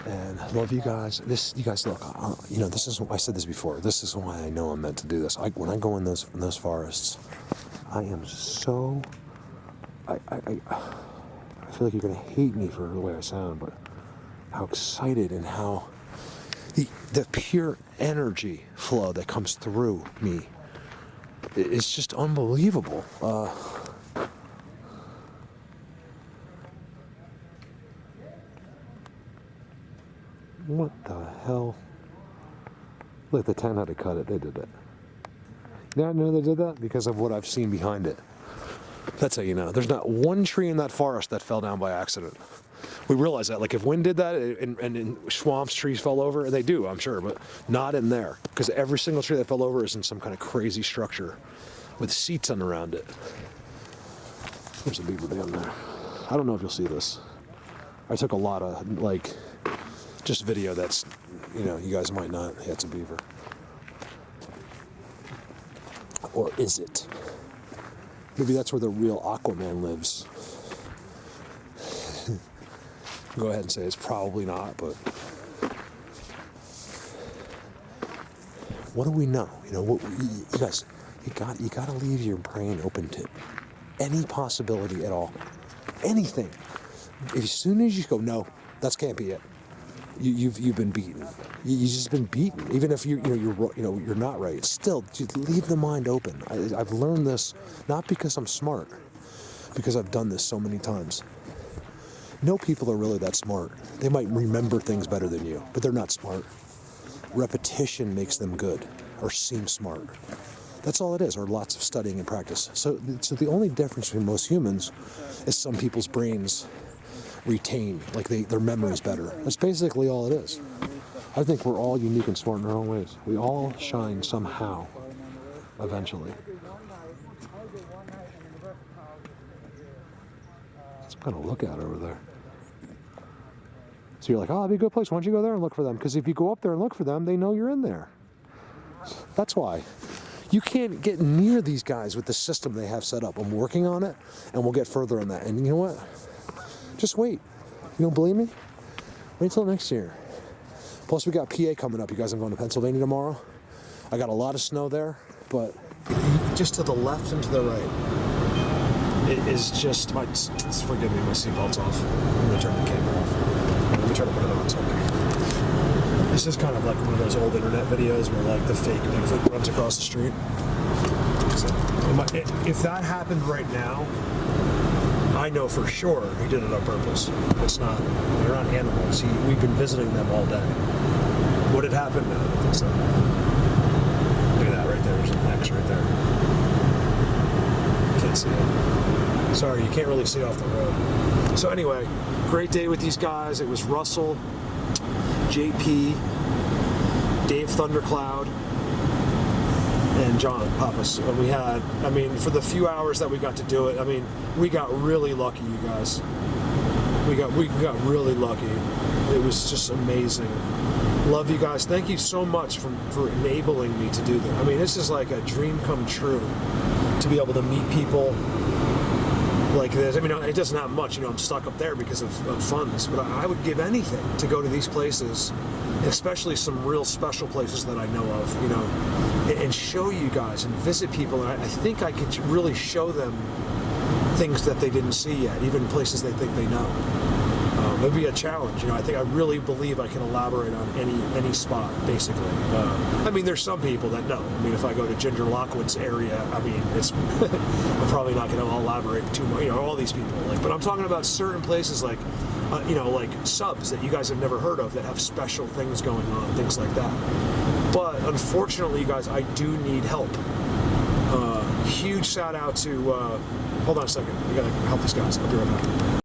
And I love you guys. You guys look. This is. I said this before. This is why I know I'm meant to do this. When I go in those forests, I am so. I feel like you're gonna hate me for the way I sound, but how excited and how the pure energy flow that comes through me. It's just unbelievable. What the hell? Look, the tent had to cut it. They did that. You know, I know they did that because of what I've seen behind it. That's how you know. There's not one tree in that forest that fell down by accident. We realize that. Like if wind did that and in swamps, trees fell over, they do, I'm sure, but not in there. Because every single tree that fell over is in some kind of crazy structure with seats on around it. There's a beaver dam there. I don't know if you'll see this. I took a lot of, just video that's, you guys might not. Yeah, it's a beaver. Or is it? Maybe that's where the real Aquaman lives. Go ahead and say it's probably not, but what do we know? You guys, you got to leave your brain open to any possibility at all, anything. As soon as you go, no, that can't be it. You've been beaten. You've just been beaten. Even if you're not right. Still, leave the mind open. I've learned this not because I'm smart, because I've done this so many times. No people are really that smart. They might remember things better than you, but they're not smart. Repetition makes them good or seem smart. That's all it is, or lots of studying and practice. So the only difference between most humans is some people's brains retain, their memory's better. That's basically all it is. I think we're all unique and smart in our own ways. We all shine somehow, eventually. Let's kind of look at over there. So you're like, oh, that'd be a good place. Why don't you go there and look for them? Because if you go up there and look for them, they know you're in there. That's why. You can't get near these guys with the system they have set up. I'm working on it, and we'll get further on that. And you know what? Just wait. You don't believe me? Wait till next year. Plus, we got PA coming up. You guys, I'm going to Pennsylvania tomorrow. I got a lot of snow there, but just to the left and to the right, it is just my. Forgive me, my seatbelt's off. I'm going to turn the camera off. Let me try to put it on. So this is kind of like one of those old internet videos where the fake Bigfoot runs across the street. So, if that happened right now, I know for sure he did it on purpose. It's not. They're not animals. We've been visiting them all day. Would it happen? No, I don't think so. Look at that right there. There's an X right there. Can't see it. Sorry, you can't really see off the road. So anyway, great day with these guys. It was Russell, JP, Dave Thundercloud, and John Pappas. And we had, I mean, for the few hours that we got to do it, I mean, we got really lucky, you guys. We got really lucky. It was just amazing. Love you guys. Thank you so much for enabling me to do this. I mean, this is like a dream come true to be able to meet people like this. I mean, it doesn't have much, you know, I'm stuck up there because of funds, but I would give anything to go to these places, especially some real special places that I know of, you know, and show you guys and visit people. And I think I could really show them things that they didn't see yet, even places they think they know. It'd be a challenge, you know. I really believe I can elaborate on any spot, basically. I mean, there's some people that know. I mean, if I go to Ginger Lockwood's area, I mean, it's I'm probably not going to elaborate too much. You know, all these people. Like, but I'm talking about certain places, like, you know, like subs that you guys have never heard of that have special things going on, things like that. But unfortunately, you guys, I do need help. Huge shout out to. Hold on a second. We gotta help these guys. I'll be right back.